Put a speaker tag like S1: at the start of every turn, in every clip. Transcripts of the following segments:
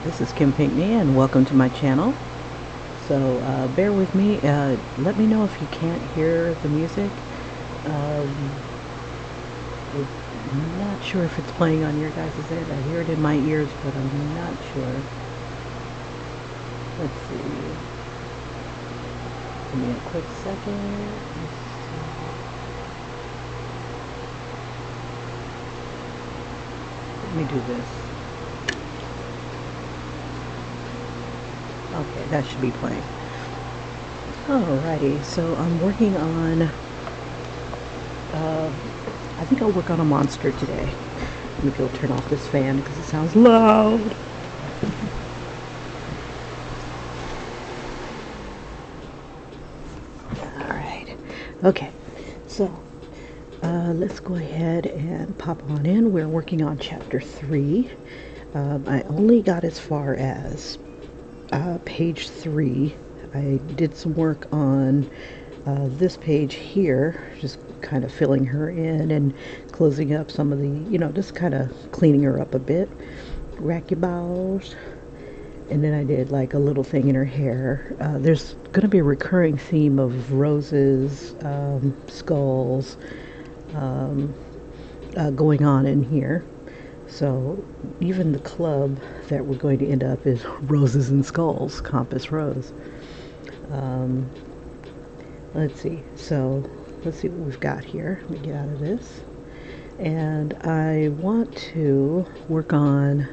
S1: This is Kim Pinkney and welcome to my channel. So bear with me. Let me know if you can't hear the music. Um, I'm not sure if it's playing on your guys' end. I hear it in my ears, but I'm not sure. Let's see. Give me a quick second. Let me do this. Okay, that should be playing. Alrighty, so I'm working on, I think I'll work on a monster today. Maybe I'll turn off this fan because it sounds loud. Alright, okay, so let's go ahead and pop on in. We're working on chapter 3. I only got as far as page 3. I did some work on this page here, just kind of filling her in and closing up some of the, just kind of cleaning her up a bit. Racky balls. And then I did like a little thing in her hair. There's going to be a recurring theme of roses, skulls, going on in here. So even the club that we're going to end up is Roses and Skulls, Compass Rose. Let's see. So let's see what we've got here. Let me get out of this. And I want to work on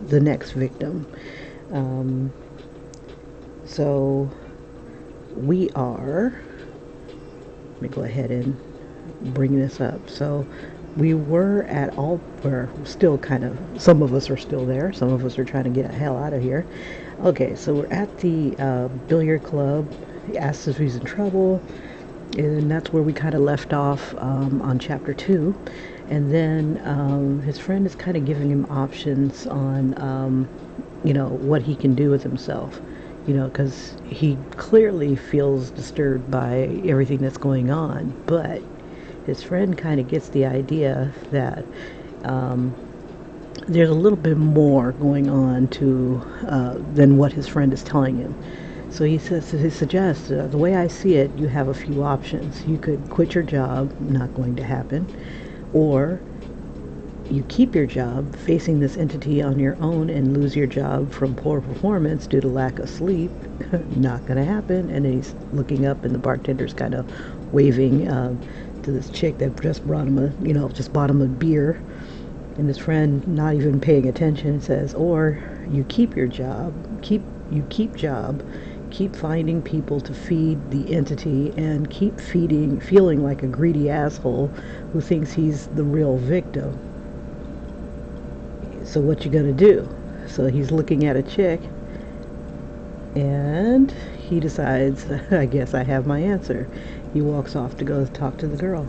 S1: the next victim. So we are, let me go ahead and bring this up. So we were at all, we're still kind of, some of us are still there, some of us are trying to get the hell out of here. Okay, so we're at the billiard club. He asks if he's in trouble, and that's where we kind of left off on chapter 2. And then his friend is kind of giving him options on what he can do with himself, because he clearly feels disturbed by everything that's going on, but his friend kind of gets the idea that there's a little bit more going on than what his friend is telling him. So he suggests, the way I see it, you have a few options. You could quit your job, not going to happen, or you keep your job facing this entity on your own and lose your job from poor performance due to lack of sleep. Not going to happen. And then he's looking up, and the bartender's kind of waving to this chick that just brought him just bought him a beer. And his friend, not even paying attention, says, or you keep your job, keep finding people to feed the entity, and keep feeling like a greedy asshole who thinks he's the real victim. So what you gonna do? So he's looking at a chick, and he decides, I guess I have my answer. He walks off to go talk to the girl.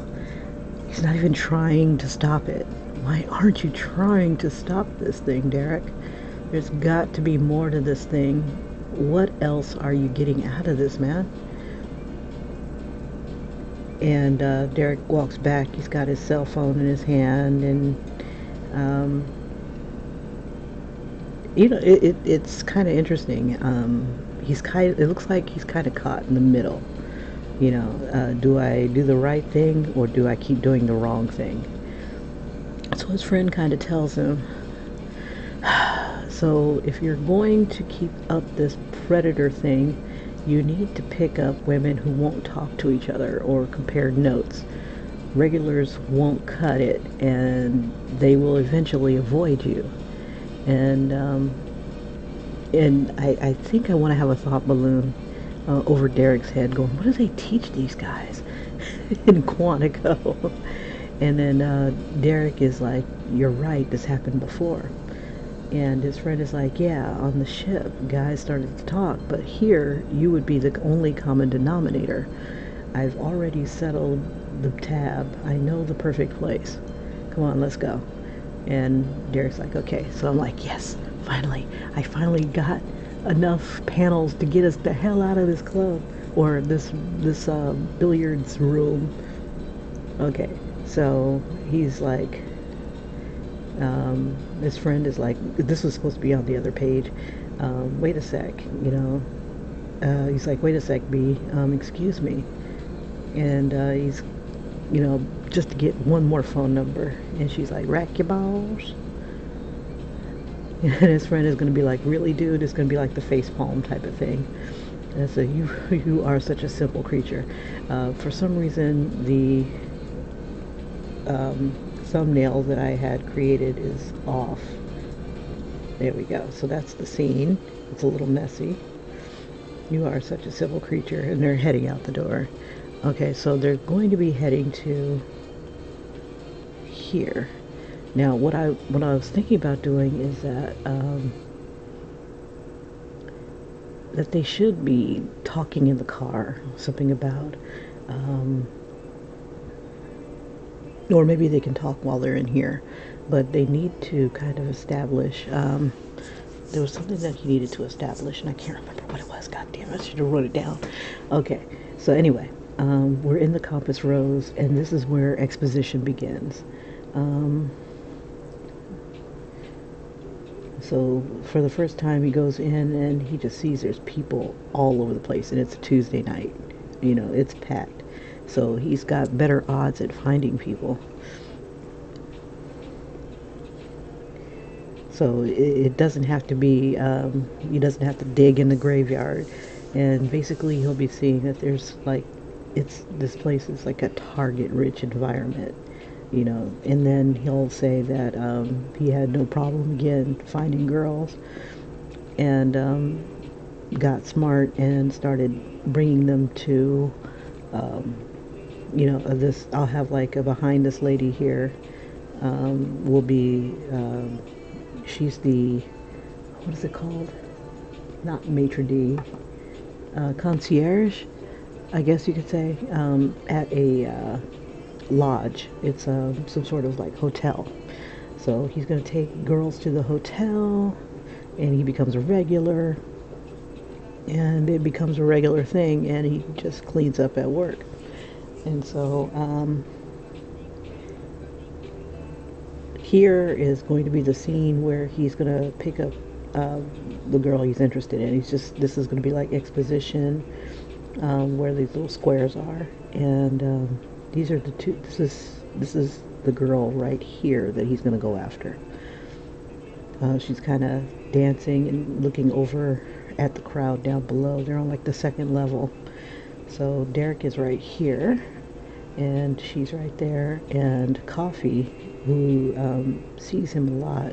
S1: He's not even trying to stop it. Why aren't you trying to stop this thing, Derek? There's got to be more to this thing. What else are you getting out of this, man? And Derek walks back. He's got his cell phone in his hand, and it's kind of interesting. It looks like he's kind of caught in the middle. Do I do the right thing, or do I keep doing the wrong thing? So his friend kind of tells him, so if you're going to keep up this predator thing, you need to pick up women who won't talk to each other or compare notes. Regulars won't cut it, and they will eventually avoid you. And I think I want to have a thought balloon over Derek's head going, what do they teach these guys in Quantico? And then Derek is like, you're right, this happened before. And his friend is like, yeah, on the ship, guys started to talk, but here, you would be the only common denominator. I've already settled the tab. I know the perfect place. Come on, let's go. And Derek's like, okay. So I'm like, yes, finally. I finally got enough panels to get us the hell out of this club, or this billiards room. Okay, so he's like, His friend is like, this was supposed to be on the other page. Wait a sec, he's like, wait a sec, B, excuse me. And he's, just to get one more phone number. And she's like, rack your balls. And his friend is going to be like, really, dude? It's going to be like the face palm type of thing. And so you are such a simple creature. For some reason, the thumbnail that I had created is off. There we go. So that's the scene. It's a little messy. You are such a simple creature. And they're heading out the door. Okay, so they're going to be heading to here. Now, what I was thinking about doing is that they should be talking in the car, something about, or maybe they can talk while they're in here, but they need to kind of establish. There was something that he needed to establish, and I can't remember what it was. God damn it, I should have wrote it down. Okay, so anyway, we're in the Compass Rose, and this is where exposition begins. So for the first time, he goes in and he just sees there's people all over the place, and it's a Tuesday night. It's packed. So he's got better odds at finding people. So it doesn't have to be, he doesn't have to dig in the graveyard. And basically he'll be seeing that there's like, this place is like a target-rich environment. And then he'll say that he had no problem again finding girls, and got smart and started bringing them to, this. I'll have like a behind this lady here. Will be, she's the, what is it called? Not maitre d', concierge, I guess you could say, at a lodge. It's some sort of like hotel. So he's going to take girls to the hotel, and he becomes a regular, and it becomes a regular thing, and he just cleans up at work. And so here is going to be the scene where he's going to pick up the girl he's interested in. This is going to be like exposition, where these little squares are, and these are the two. This is the girl right here that he's going to go after. She's kind of dancing and looking over at the crowd down below. They're on like the second level. So Derek is right here, and she's right there. And Coffee, who sees him a lot,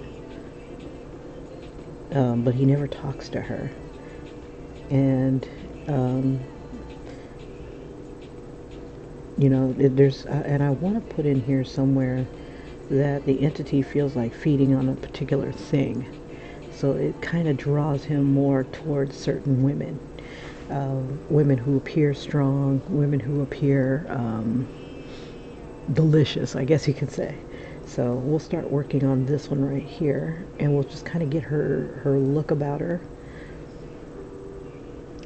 S1: but he never talks to her. And there's, and I want to put in here somewhere that the entity feels like feeding on a particular thing. So it kind of draws him more towards certain women. Women who appear strong, women who appear delicious, I guess you could say. So we'll start working on this one right here, and we'll just kind of get her look about her.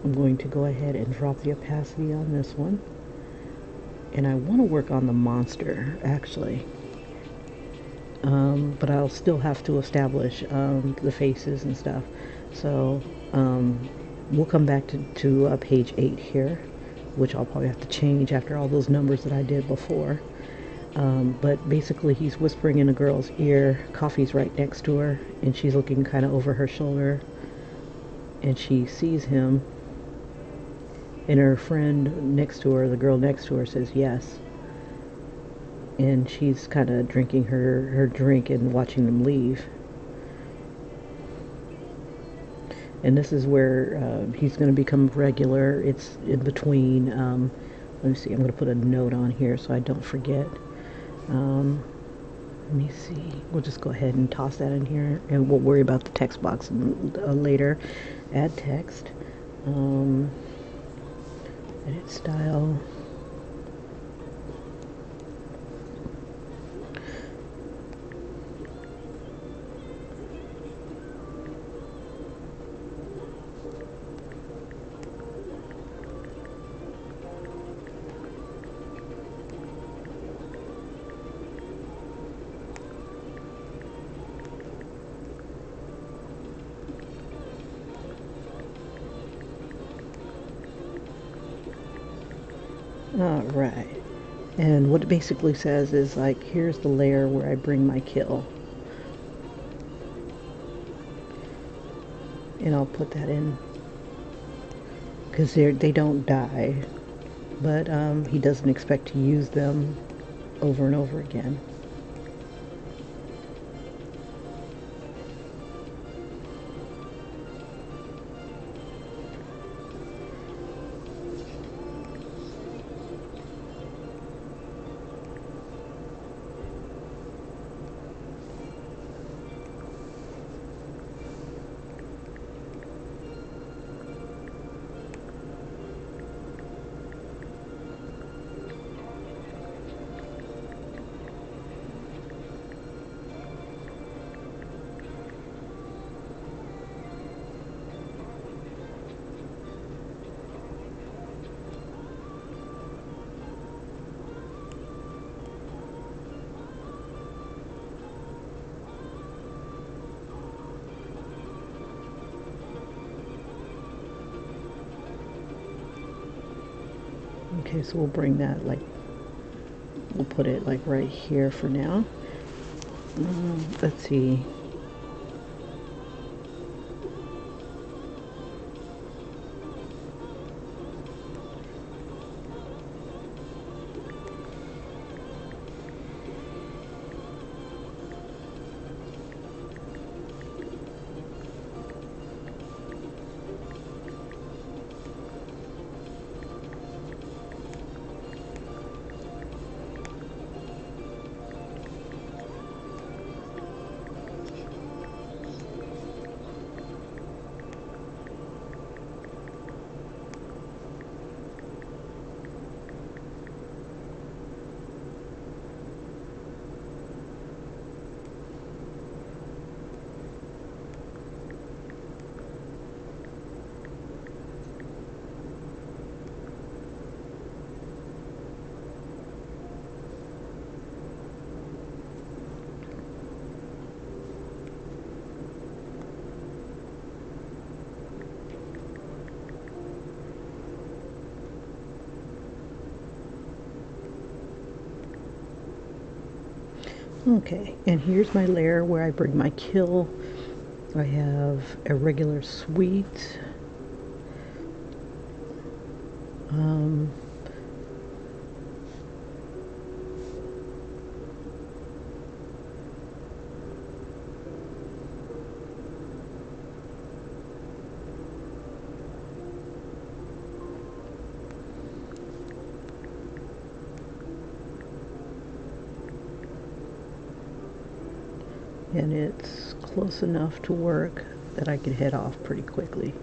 S1: I'm going to go ahead and drop the opacity on this one. And I want to work on the monster, actually. But I'll still have to establish the faces and stuff. So we'll come back to page 8 here, which I'll probably have to change after all those numbers that I did before. But basically he's whispering in a girl's ear. Coffee's right next to her, and she's looking kind of over her shoulder. And she sees him. And her friend next to her, the girl next to her, says yes. And she's kind of drinking her drink and watching them leave. And this is where he's going to become regular. It's in between. Let me see. I'm going to put a note on here so I don't forget. Let me see. We'll just go ahead and toss that in here, and we'll worry about the text box later. Add text. Edit style. All right. And what it basically says is like, here's the layer where I bring my kill. And I'll put that in because they don't die, but he doesn't expect to use them over and over again. Okay, so we'll bring that like, we'll put it like right here for now. Let's see. Okay, and here's my layer where I bring my kill. I have a regular sweet. Um, and it's close enough to work that I could head off pretty quickly.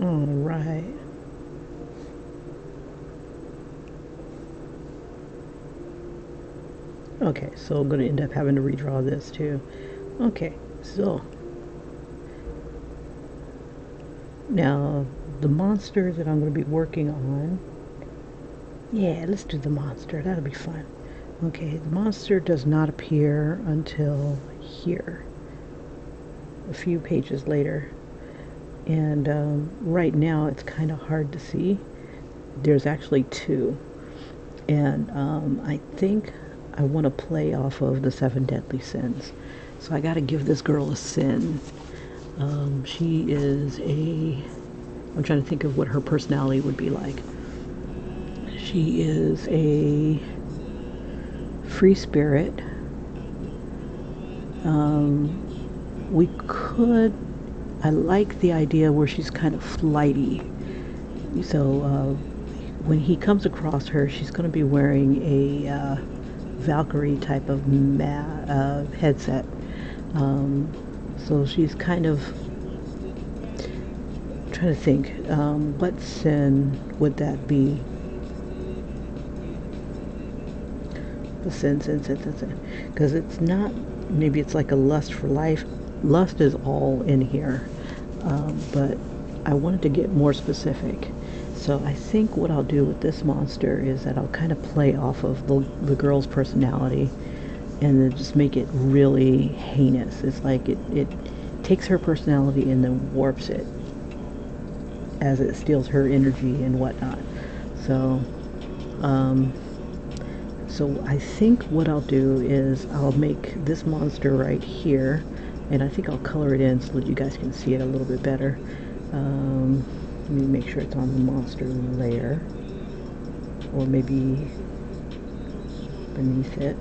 S1: All right. Okay, so I'm going to end up having to redraw this too. Okay, so now the monster that I'm going to be working on. Yeah, let's do the monster. That'll be fun. Okay, the monster does not appear until here, a few pages later. And right now it's kind of hard to see. There's actually two. And I think I want to play off of the seven deadly sins. So I got to give this girl a sin. She is I'm trying to think of what her personality would be like. She is a free spirit. We could, I like the idea where she's kind of flighty. So when he comes across her, she's going to be wearing a Valkyrie type of headset. So she's kind of trying to think, what sin would that be? The sin, because it's not. Maybe it's like a lust for life. Lust is all in here, but I wanted to get more specific. So I think what I'll do with this monster is that I'll kind of play off of the girl's personality and then just make it really heinous. It's like it takes her personality and then warps it as it steals her energy and whatnot. So, so I think what I'll do is I'll make this monster right here, and I think I'll color it in so that you guys can see it a little bit better. Let me make sure it's on the monster layer, or maybe beneath it.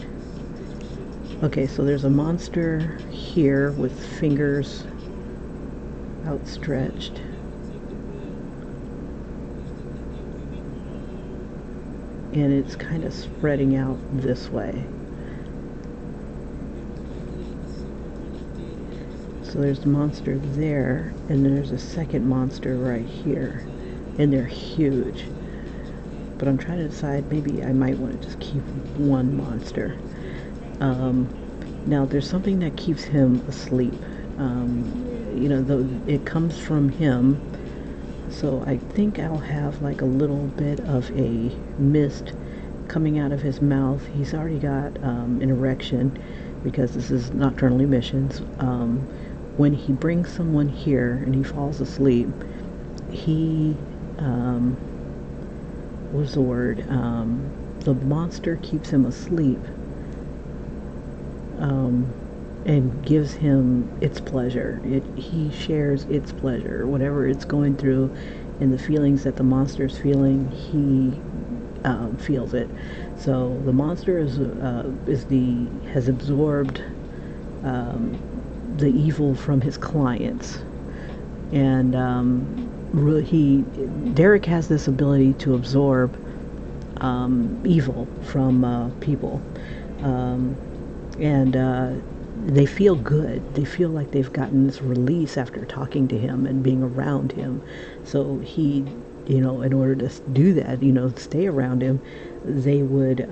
S1: Okay, so there's a monster here with fingers outstretched. And it's kind of spreading out this way. So there's the monster there, and there's a second monster right here, and they're huge. But I'm trying to decide, maybe I might want to just keep one monster. Now there's something that keeps him asleep. You know, it comes from him. So I think I'll have like a little bit of a mist coming out of his mouth. He's already got an erection because this is nocturnal emissions. When he brings someone here and he falls asleep, he, what's the word? The monster keeps him asleep and gives him its pleasure. He shares its pleasure, whatever it's going through, and the feelings that the monster's feeling, he feels it. So the monster has absorbed the evil from his clients, and really, Derek has this ability to absorb evil from people, and they feel good. They feel like they've gotten this release after talking to him and being around him. So he, you know, in order to do that, you know, stay around him, they would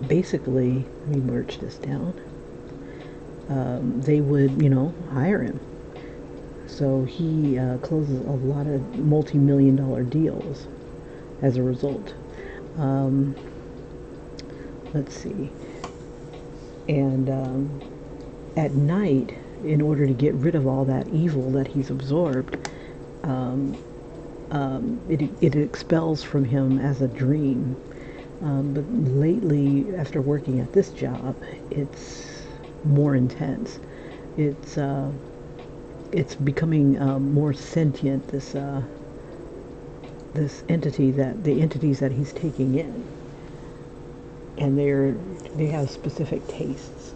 S1: basically, let me merge this down. They would, you know, hire him. So he closes a lot of multi-million-dollar deals as a result. Let's see. And at night, in order to get rid of all that evil that he's absorbed, it expels from him as a dream. But lately, after working at this job, it's more intense. It's becoming more sentient. This entity the entities that he's taking in, and they have specific tastes,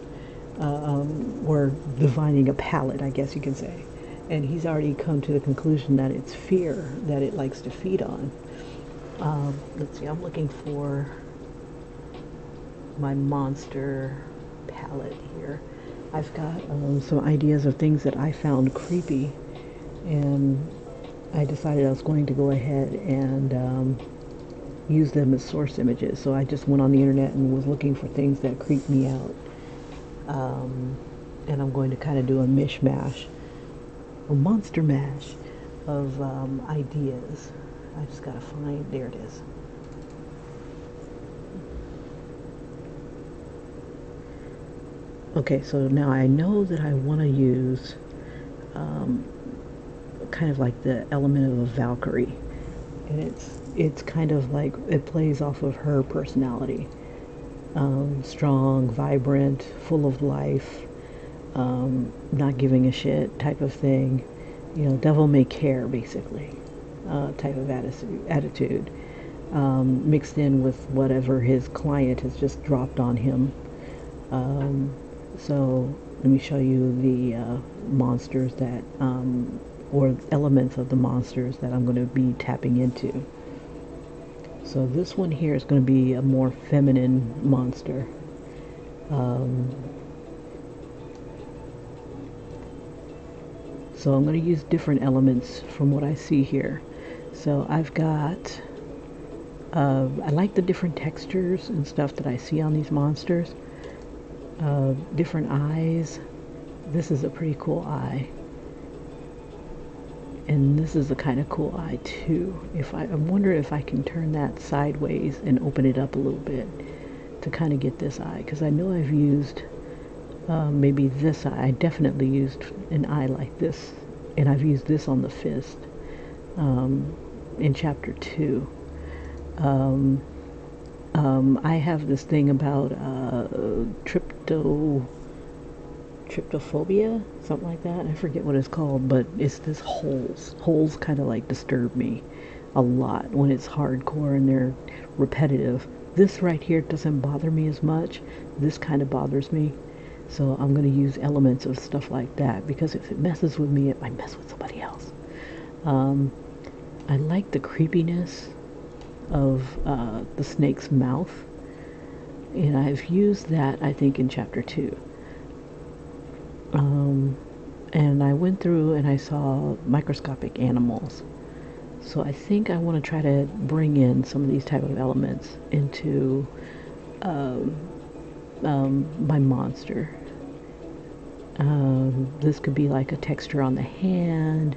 S1: or divining a palate, I guess you can say. And he's already come to the conclusion that it's fear that it likes to feed on. Let's see, I'm looking for my monster palette here. I've got some ideas of things that I found creepy, and I decided I was going to go ahead and use them as source images. So I just went on the internet and was looking for things that creeped me out, and I'm going to kind of do a mishmash, a monster mash of ideas. I just gotta find, there it is. Okay, so now I know that I want to use kind of like the element of a Valkyrie, and it's kind of like, it plays off of her personality. Strong, vibrant, full of life, not giving a shit type of thing. You know, devil may care, basically, type of attitude, mixed in with whatever his client has just dropped on him. So let me show you the monsters that, or elements of the monsters that I'm going to be tapping into. So this one here is going to be a more feminine monster. So I'm going to use different elements from what I see here. So I've got, I like the different textures and stuff that I see on these monsters. Different eyes. This is a pretty cool eye. And this is a kind of cool eye too. I wonder if I can turn that sideways and open it up a little bit to kind of get this eye. Because I know I've used maybe this eye. I definitely used an eye like this. And I've used this on the fist in chapter 2. I have this thing about tryptophobia, something like that. I forget what it's called, but it's this holes. Holes kind of like disturb me a lot when it's hardcore and they're repetitive. This right here doesn't bother me as much. This kind of bothers me. So I'm going to use elements of stuff like that, because if it messes with me, it might mess with somebody else. I like the creepiness of the snake's mouth, and I've used that, I think, in chapter 2. And I went through and I saw microscopic animals. So I think I want to try to bring in some of these type of elements into my monster. This could be like a texture on the hand.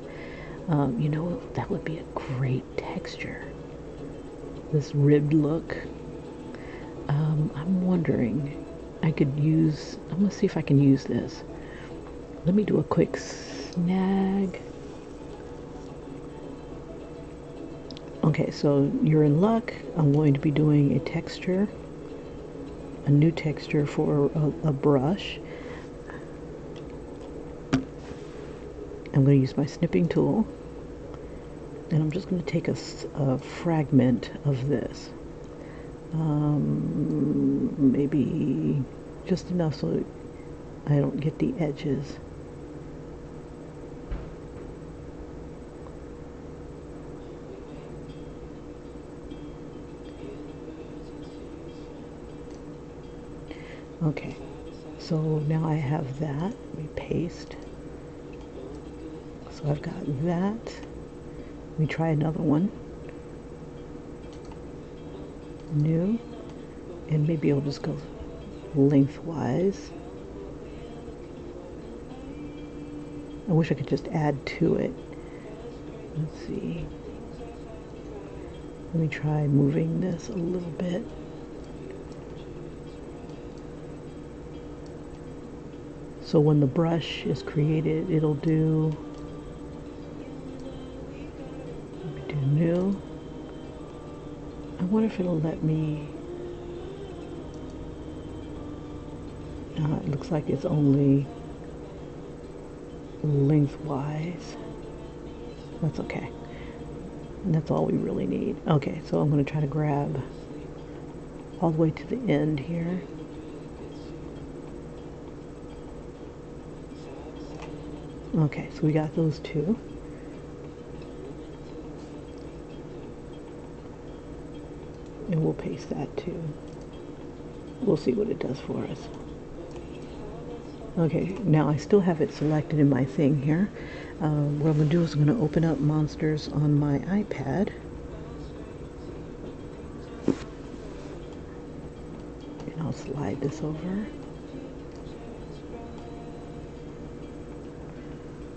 S1: You know, that would be a great texture. This ribbed look. I'm wondering, I'm gonna see if I can use this. Let me do a quick snag. Okay, so you're in luck. I'm going to be doing a new texture for a brush. I'm going to use my snipping tool, and I'm just going to take a fragment of this. Maybe just enough so I don't get the edges. Okay, so now I have that. Let me paste. So I've got that. Let me try another one. New. And maybe I'll just go lengthwise. I wish I could just add to it. Let's see. Let me try moving this a little bit. So when the brush is created, it'll do new. I wonder if it'll let me. It looks like it's only lengthwise. That's okay. That's all we really need. Okay, so I'm going to try to grab all the way to the end here. Okay, so we got those two. And we'll paste that too. We'll see what it does for us. Okay, now I still have it selected in my thing here. What I'm going to do is I'm going to open up monsters on my iPad. And I'll slide this over.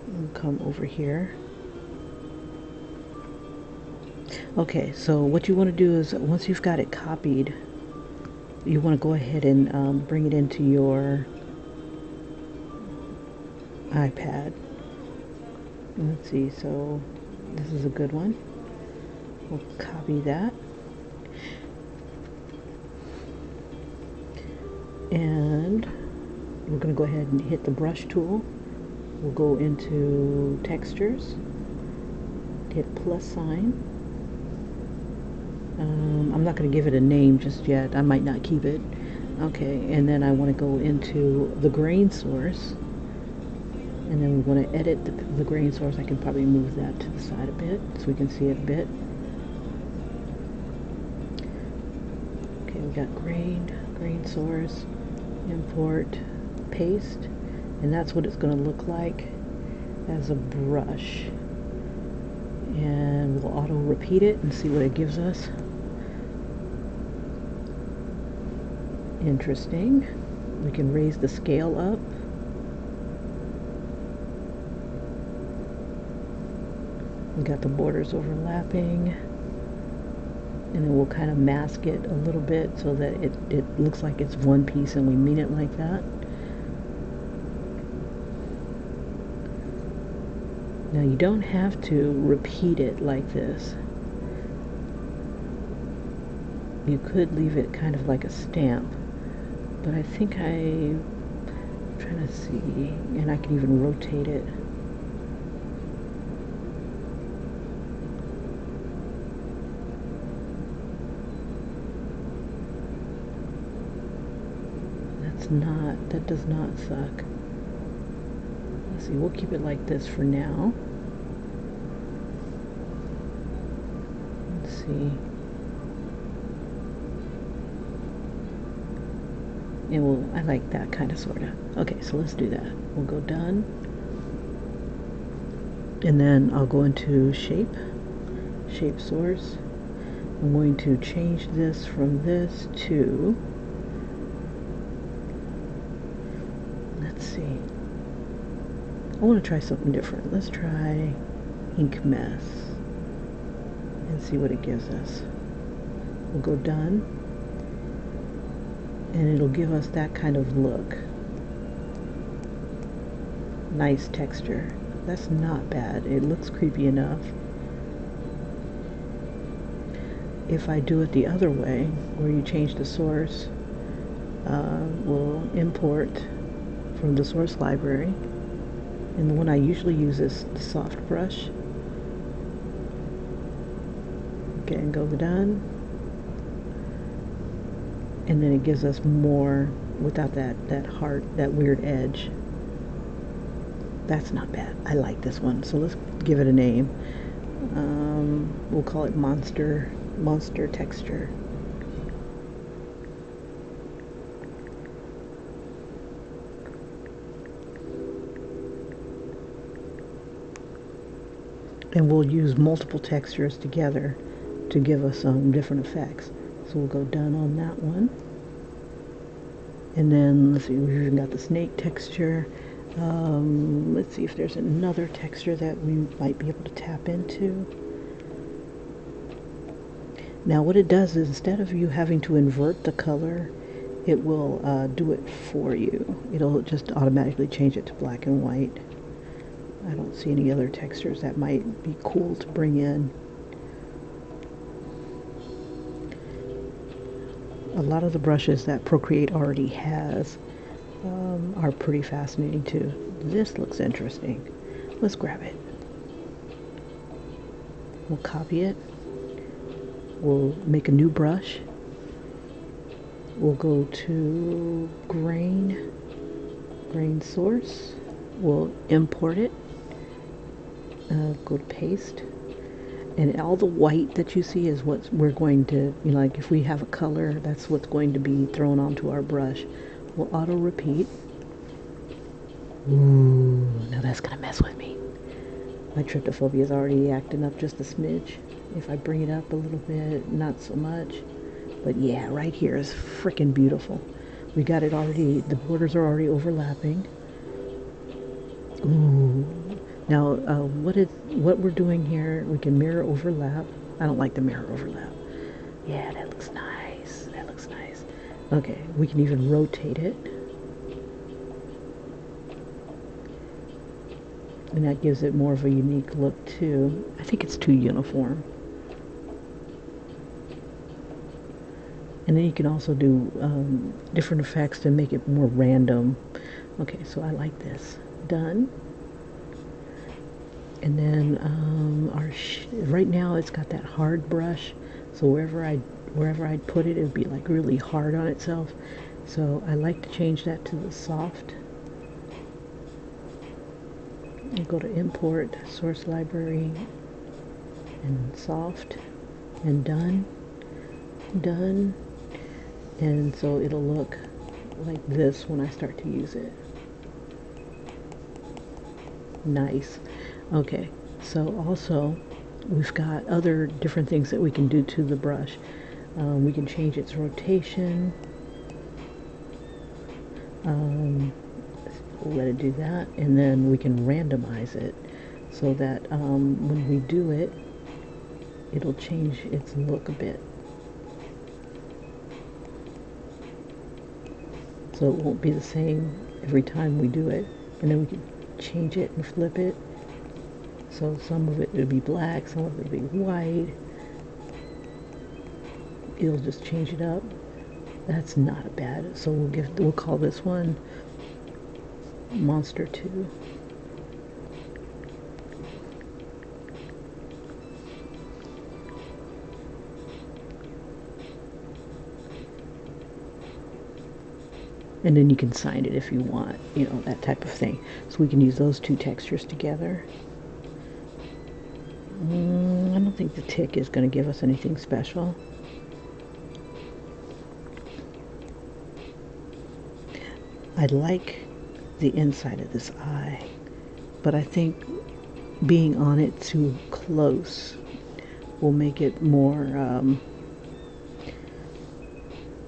S1: And come over here. Okay, so what you want to do is, once you've got it copied, you want to go ahead and bring it into your iPad. Let's see, so this is a good one. We'll copy that. And we're going to go ahead and hit the brush tool. We'll go into textures, hit plus sign. I'm not going to give it a name just yet. I might not keep it. Okay, and then I want to go into the grain source. And then we want to edit the grain source. I can probably move that to the side a bit so we can see it a bit. we got grain source, import, paste, and that's what it's going to look like as a brush. And we'll auto repeat it and see what it gives us. Interesting. We can raise the scale up. We got the borders overlapping, and then we'll kind of mask it a little bit so that it looks like it's one piece and we mean it like that. Now you don't have to repeat it like this. You could leave it kind of like a stamp, but I think I'm trying to see, and I can even rotate it. That does not suck. Let's see, we'll keep it like this for now. Let's see. And I like that kind of sorta. Okay, so let's do that. We'll go done. And then I'll go into shape source. I'm going to change this from this to, let's see. I want to try something different. Let's try ink mess and see what it gives us. We'll go done, and it'll give us that kind of look. Nice texture. That's not bad. It looks creepy enough. If I do it the other way, where you change the source, we'll import from the source library, and the one I usually use is the soft brush. Okay, and go done, and then it gives us more without that weird edge. That's not bad. I like this one, so let's give it a name. We'll call it monster texture. And we'll use multiple textures together to give us some different effects. So we'll go done on that one. And then let's see, we've even got the snake texture. Let's see if there's another texture that we might be able to tap into. Now what it does is, instead of you having to invert the color, it will do it for you. It'll just automatically change it to black and white. I don't see any other textures that might be cool to bring in. A lot of the brushes that Procreate already has are pretty fascinating too. This looks interesting. Let's grab it. We'll copy it. We'll make a new brush. We'll go to grain source. We'll import it. Go to paste. And all the white that you see is what we're going to, like if we have a color, that's what's going to be thrown onto our brush. We'll auto repeat. Ooh, now that's gonna mess with me. My tryptophobia is already acting up just a smidge. If I bring it up a little bit, not so much. But yeah, right here is freaking beautiful. We got it already, the borders are already overlapping. Ooh. Now, what we're doing here, we can mirror overlap. I don't like the mirror overlap. Yeah, that looks nice. That looks nice. Okay, we can even rotate it. And that gives it more of a unique look too. I think it's too uniform. And then you can also do different effects to make it more random. Okay, so I like this. Done. And then right now it's got that hard brush, so wherever I'd put it, it would be like really hard on itself. So I like to change that to the soft. You go to import, source library, and soft, and done. And so it'll look like this when I start to use it. Nice. Okay, so also we've got other different things that we can do to the brush. We can change its rotation. Let it do that, and then we can randomize it so that when we do it, it'll change its look a bit. So it won't be the same every time we do it. And then we can change it and flip it. So some of it will be black, some of it will be white. It'll just change it up. That's not bad. So we'll call this one Monster 2. And then you can sign it if you want, you know, that type of thing. So we can use those two textures together. I don't think the tick is going to give us anything special. I like the inside of this eye, but I think being on it too close will make it more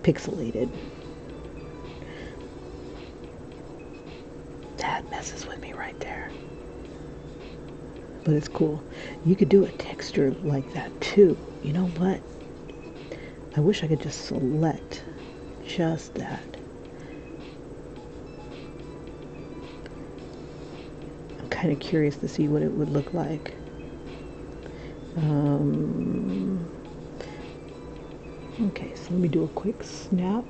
S1: pixelated. That messes with me right there. But it's cool. You could do a texture like that too. You know what? I wish I could just select just that. I'm kind of curious to see what it would look like. Okay, so let me do a quick snap.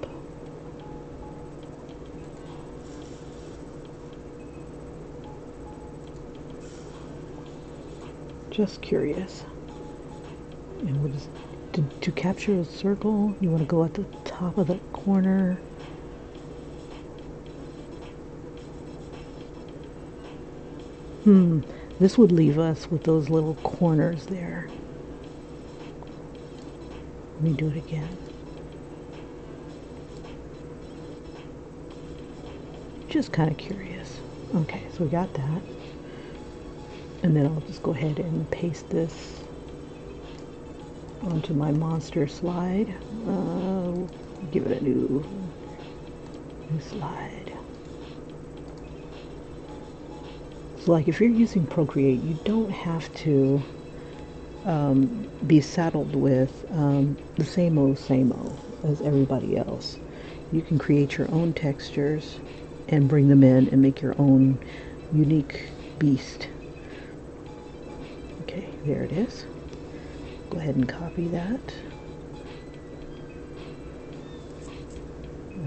S1: Just curious. And we'll just, to capture a circle, you want to go at the top of the corner. This would leave us with those little corners there. Let me do it again. Just kind of curious. Okay, so we got that. And then I'll just go ahead and paste this onto my monster slide. Give it a new slide. So like if you're using Procreate, you don't have to be saddled with the same old as everybody else. You can create your own textures and bring them in and make your own unique beast. Okay, there it is. Go ahead and copy that.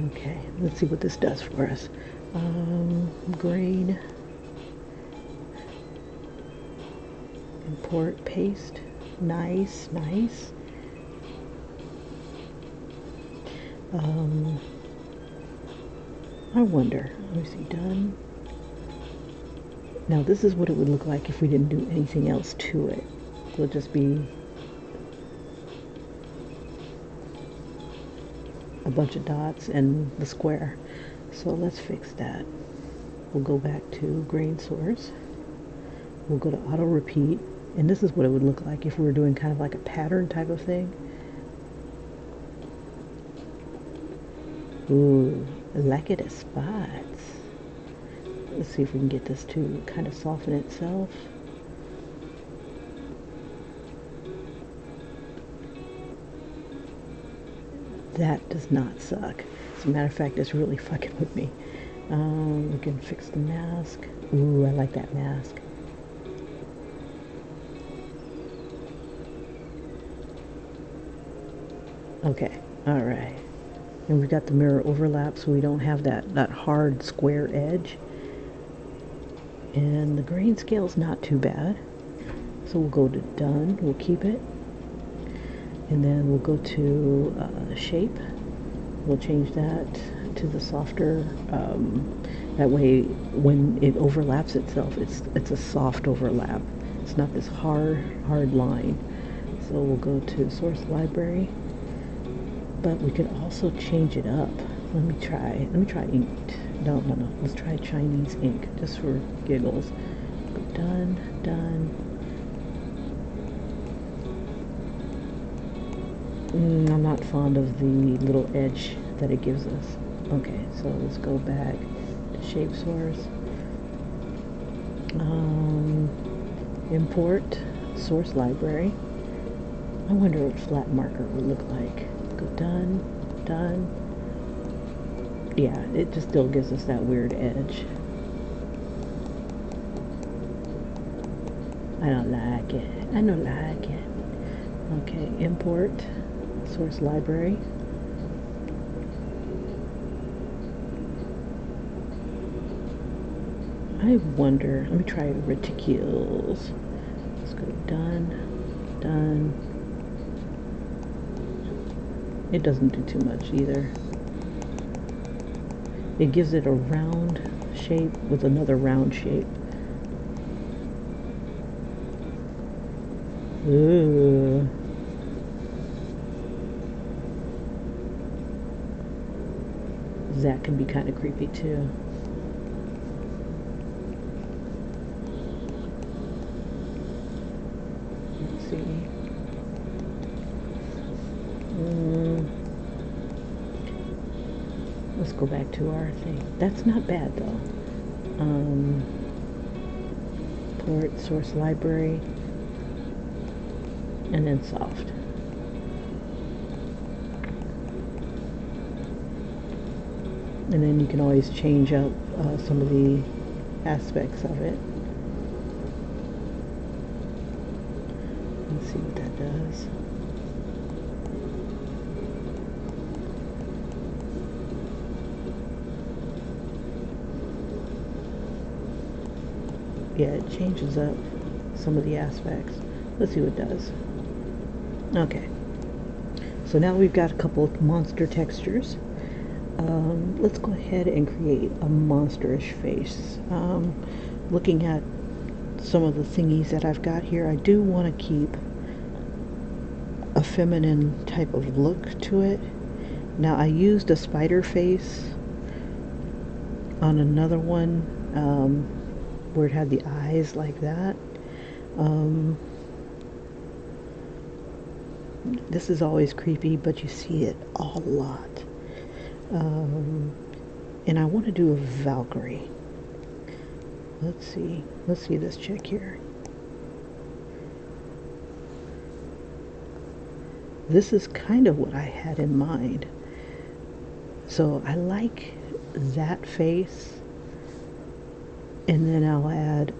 S1: Okay, let's see what this does for us. Grain. Import, paste. Nice, nice. I wonder, let me see, done. Now this is what it would look like if we didn't do anything else to it. It would just be a bunch of dots and the square. So let's fix that. We'll go back to grain source. We'll go to auto repeat. And this is what it would look like if we were doing kind of like a pattern type of thing. Ooh, I like it at spots. Let's see if we can get this to kind of soften itself. That does not suck. As a matter of fact, it's really fucking with me. We can fix the mask. Ooh, I like that mask. Okay, all right. And we've got the mirror overlap so we don't have that hard square edge. And the grain scale is not too bad. So we'll go to done, we'll keep it. And then we'll go to shape. We'll change that to the softer, that way when it overlaps itself, it's a soft overlap. It's not this hard line. So we'll go to source library. But we could also change it up. Let me try inked. No. Let's try Chinese ink just for giggles. Go done, done. I'm not fond of the little edge that it gives us. Okay, so let's go back to shape source. Import source library. I wonder what flat marker would look like. Go done, done. Yeah, it just still gives us that weird edge. I don't like it. I don't like it. Okay, import source library. I wonder, let me try reticules. Let's go done, done. It doesn't do too much either. It gives it a round shape with another round shape. Ooh. That can be kind of creepy too. Let's see. Let's go back to our thing. That's not bad though. Port source library and then soft. And then you can always change up some of the aspects of it. Let's see what that does. Yeah, it changes up some of the aspects. Let's see what it does. Okay. So now we've got a couple of monster textures. Let's go ahead and create a monsterish face. Looking at some of the thingies that I've got here, I do want to keep a feminine type of look to it. Now I used a spider face on another one where it had the eyes like that. This is always creepy, but you see it a lot. And I want to do a Valkyrie. Let's see this chick here. This is kind of what I had in mind. So I like that face, and then I'll add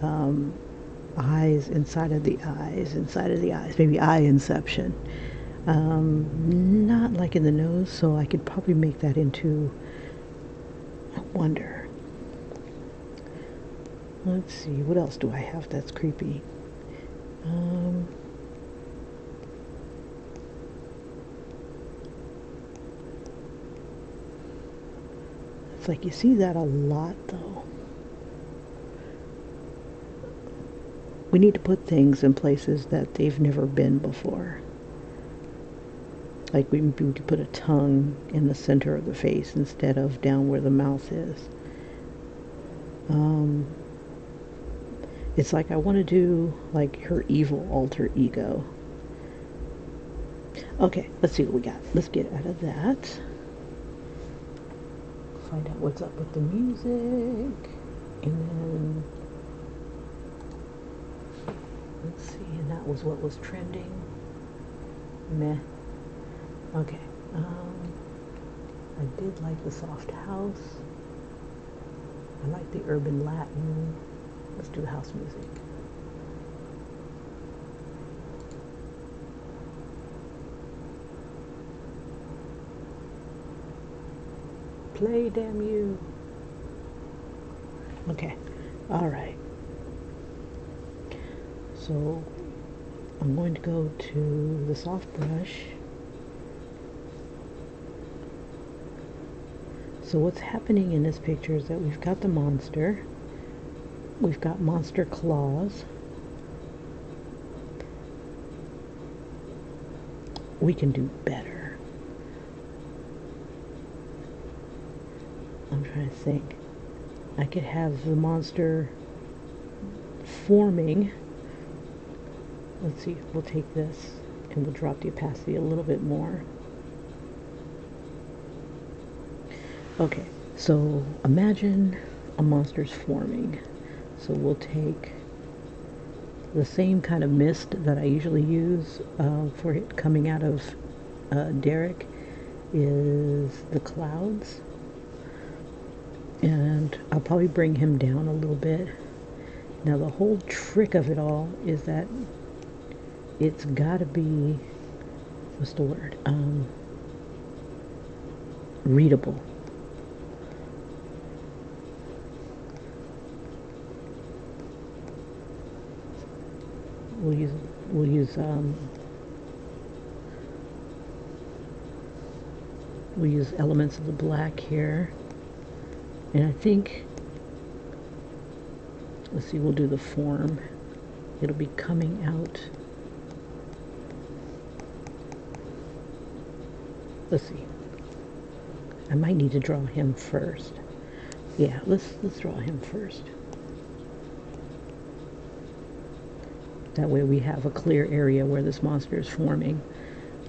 S1: eyes inside of the eyes, maybe eye inception. Not like in the nose, so I could probably make that into, I wonder. Let's see, what else do I have that's creepy? It's like you see that a lot though. We need to put things in places that they've never been before. Like we could put a tongue in the center of the face instead of down where the mouth is. It's like I want to do like her evil alter ego. Okay, let's see what we got. Let's get out of that. Find out what's up with the music. And then let's see, and that was what was trending. Meh. Okay. I did like the soft house. I like the urban Latin. Let's do house music. Play, damn you. Okay. All right. So I'm going to go to the soft brush. So what's happening in this picture is that we've got the monster. We've got monster claws. We can do better. I'm trying to think. I could have the monster forming. Let's see, we'll take this and we'll drop the opacity a little bit more. Okay, so imagine a monster's forming. So we'll take the same kind of mist that I usually use for it coming out of Derek is the clouds. And I'll probably bring him down a little bit. Now the whole trick of it all is that it's gotta be, what's the word? Readable. We'll use we'll use elements of the black here. And I think, let's see, we'll do the form. It'll be coming out. Let's see. I might need to draw him first. Yeah, let's draw him first. That way we have a clear area where this monster is forming.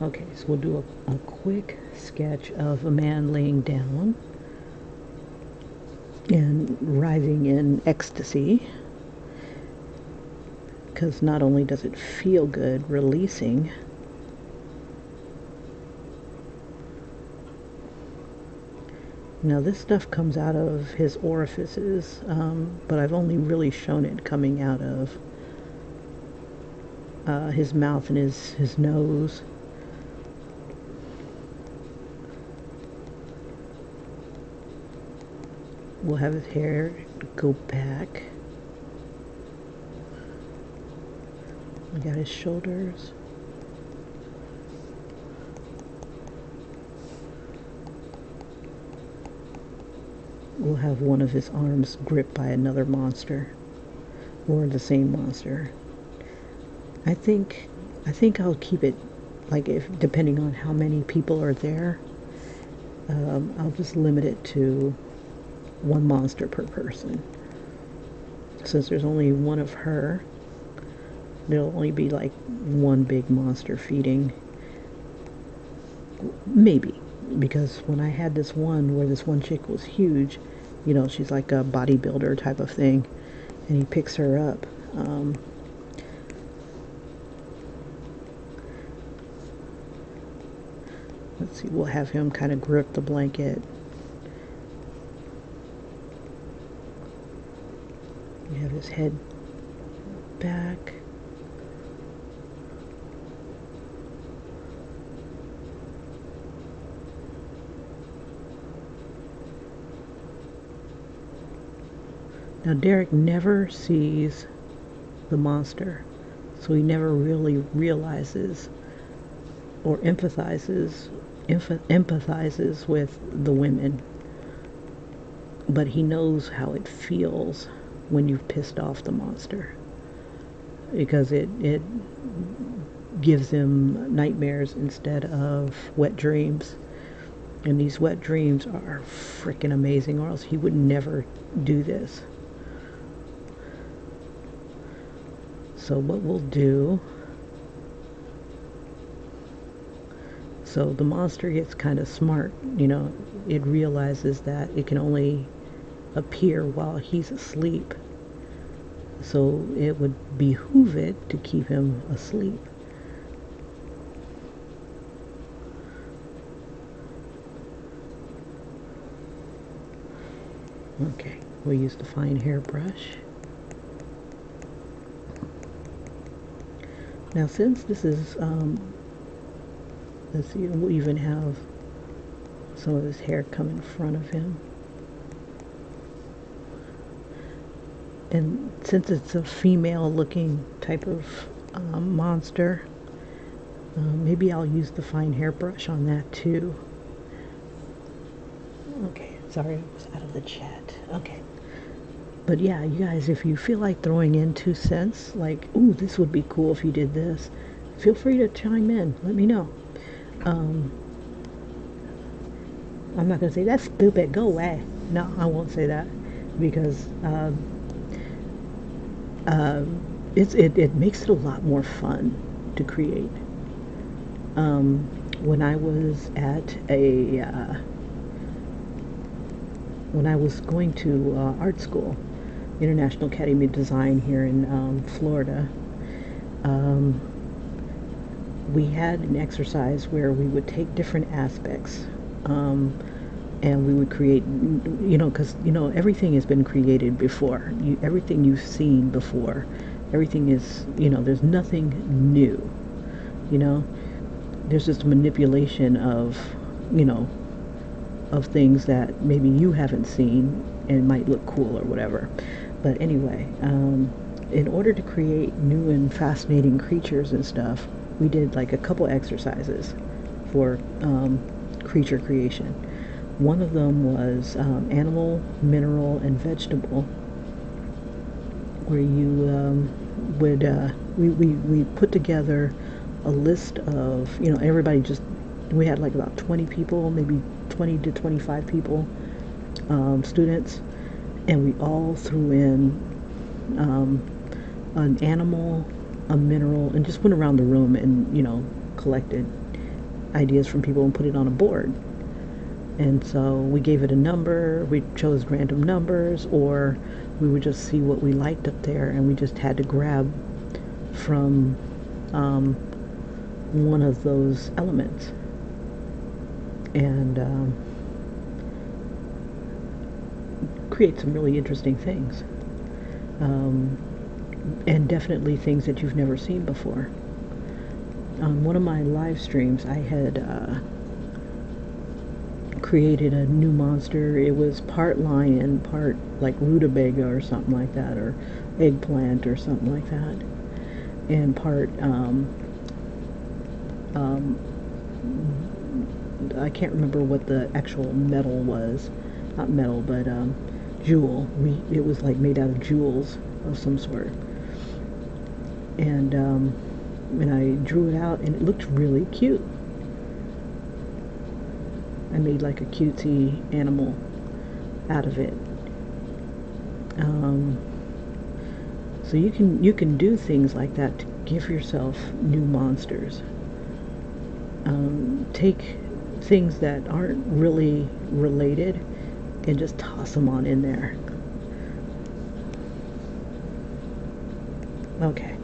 S1: Okay, so we'll do a quick sketch of a man laying down and writhing in ecstasy. Because not only does it feel good releasing, now this stuff comes out of his orifices, but I've only really shown it coming out of his mouth and his nose. We'll have his hair go back. We got his shoulders. We'll have one of his arms gripped by another monster, or the same monster. I think I'll keep it, like, if depending on how many people are there, I'll just limit it to one monster per person. Since there's only one of her, there'll only be like one big monster feeding. Maybe, because when I had this one where this one chick was huge, you know, she's like a bodybuilder type of thing, and he picks her up. Let's see, we'll have him kind of grip the blanket. We have his head back. Now Derek never sees the monster, so he never really realizes or empathizes with the women. But he knows how it feels when you've pissed off the monster, because it gives him nightmares instead of wet dreams. And these wet dreams are freaking amazing, or else he would never do this. So what we'll do, so the monster gets kind of smart, you know, it realizes that it can only appear while he's asleep. So it would behoove it to keep him asleep. Okay, we'll use the fine hairbrush. Now since this is, let's see, we'll even have some of his hair come in front of him. And since it's a female looking type of monster, maybe I'll use the fine hairbrush on that too. Okay, sorry, I was out of the chat. Okay. But yeah, you guys, if you feel like throwing in 2 cents, like, ooh, this would be cool if you did this, feel free to chime in. Let me know. I'm not going to say, that's stupid, go away. no, I won't say that because it makes it a lot more fun to create. When I was at a when I was going to art school, International Academy of Design here in Florida, um, we had an exercise where we would take different aspects and we would create, because everything has been created before. Everything you've seen before, everything is, there's nothing new. You know, there's just manipulation of, you know, of things that maybe you haven't seen and might look cool or whatever. But anyway, in order to create new and fascinating creatures and stuff, we did like a couple exercises for creature creation. One of them was animal, mineral, and vegetable, where you we put together a list of, everybody just, we had like about 20 people, maybe 20 to 25 people, students, and we all threw in an animal, a mineral, and just went around the room and, collected ideas from people and put it on a board. And so we gave it a number, we chose random numbers, or we would just see what we liked up there, and we just had to grab from one of those elements. And create some really interesting things. And definitely things that you've never seen before. On one of my live streams, I had created a new monster. It was part lion, part like rutabaga or something like that, or eggplant or something like that, and part I can't remember what the actual metal was. Not metal, but jewel. It was like made out of jewels of some sort. And I drew it out, and it looked really cute. I made like a cutesy animal out of it. So you can do things like that to give yourself new monsters. Take things that aren't really related and just toss them on in there. Okay,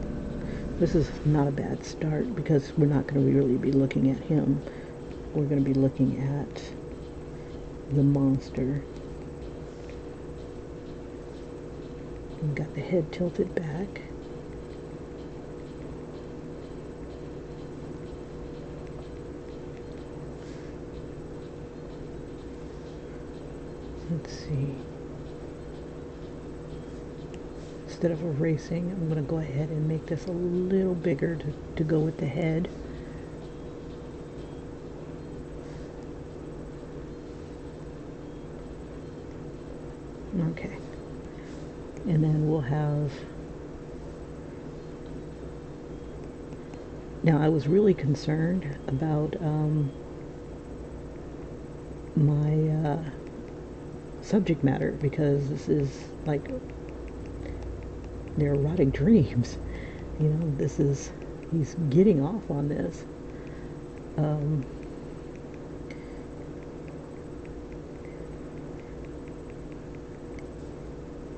S1: this is not a bad start because we're not going to really be looking at him. We're going to be looking at the monster. We've got the head tilted back. Let's see. Instead of erasing, I'm going to go ahead and make this a little bigger to go with the head. Okay. And then we'll have... Now, I was really concerned about my subject matter, because this is like their erotic dreams. He's getting off on this.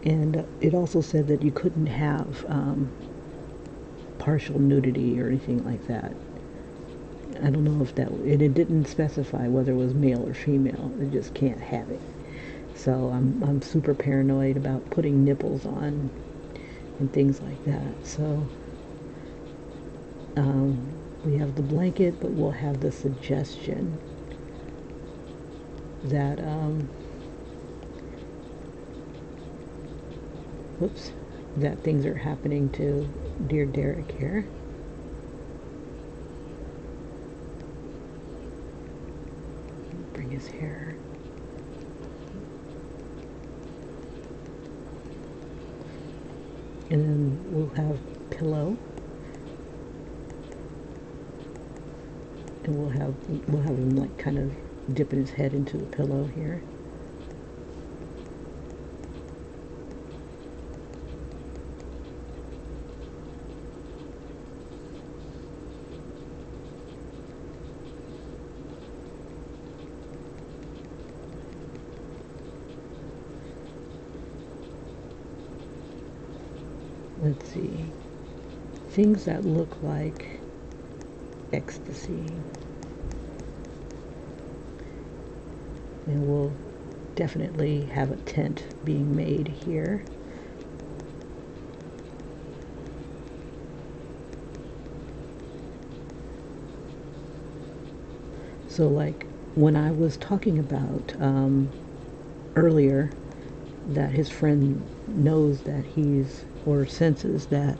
S1: And it also said that you couldn't have partial nudity or anything like that. I don't know if that, and it didn't specify whether it was male or female. It just can't have it. So I'm super paranoid about putting nipples on and things like that. So we have the blanket, but we'll have the suggestion that that things are happening to dear Derek here. Bring his hair. And then we'll have pillow. And we'll have him like kind of dipping his head into the pillow here. Let's see. Things that look like ecstasy. And we'll definitely have a tent being made here. So, like when I was talking about earlier that his friend knows that he's, or senses that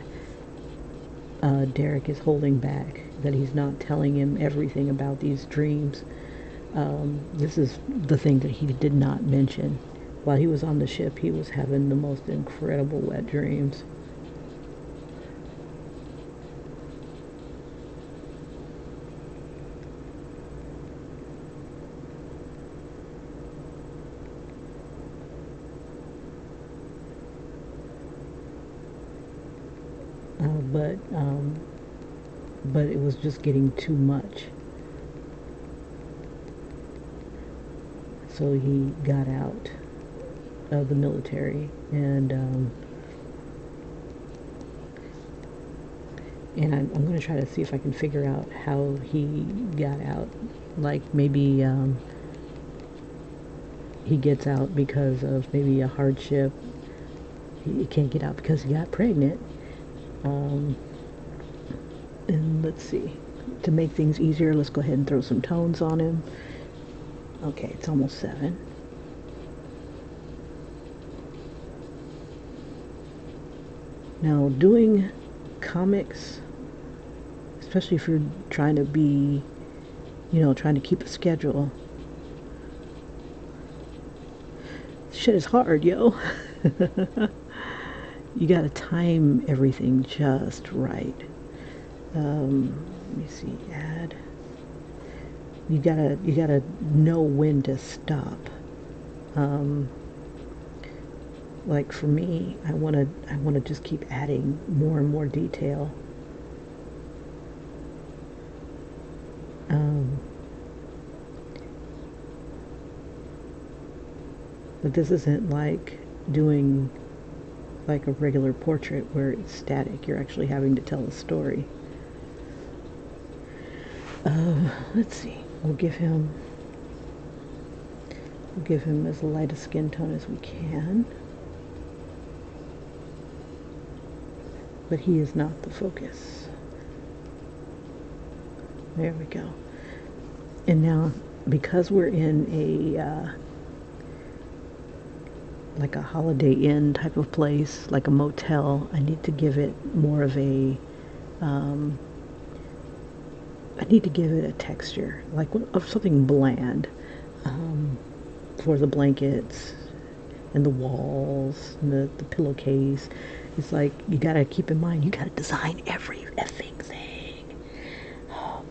S1: Derek is holding back, that he's not telling him everything about these dreams. This is the thing that he did not mention. While he was on the ship, he was having the most incredible wet dreams. Uh, but um, but it was just getting too much. So he got out of the military, and I'm going to try to see if I can figure out how he got out. Like maybe he gets out because of maybe a hardship. He can't get out because he got pregnant. Um, and let's see. To make things easier, let's go ahead and throw some tones on him. Okay, it's almost 7. Now, doing comics, especially if you're trying to be, trying to keep a schedule, shit is hard, yo. You gotta time everything just right. Let me see, add. You gotta know when to stop. Um, like for me, I wanna just keep adding more and more detail. Um, but this isn't like doing like a regular portrait where it's static. You're actually having to tell a story. Let's see. We'll give him as light a skin tone as we can. But he is not the focus. There we go. And now, because we're in a like a Holiday Inn type of place, like a motel, I need to give it more of a I need to give it a texture, like of something bland, for the blankets and the walls and the pillowcase. It's like you gotta keep in mind, you gotta design every effing thing.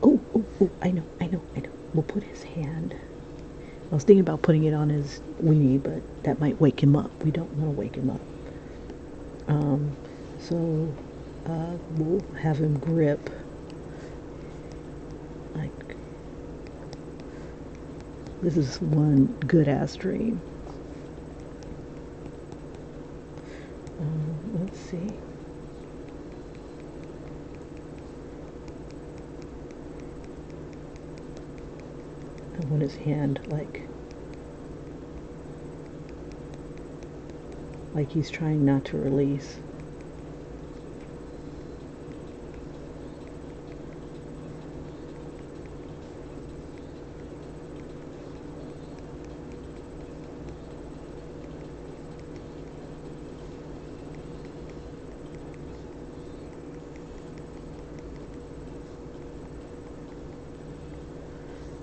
S1: Oh, oh, oh, I know, I know, I know. We'll put his hand. I was thinking about putting it on his weenie, but that might wake him up. We don't want to wake him up. So we'll have him grip like this is one good ass dream. Let's see. I want his hand like he's trying not to release.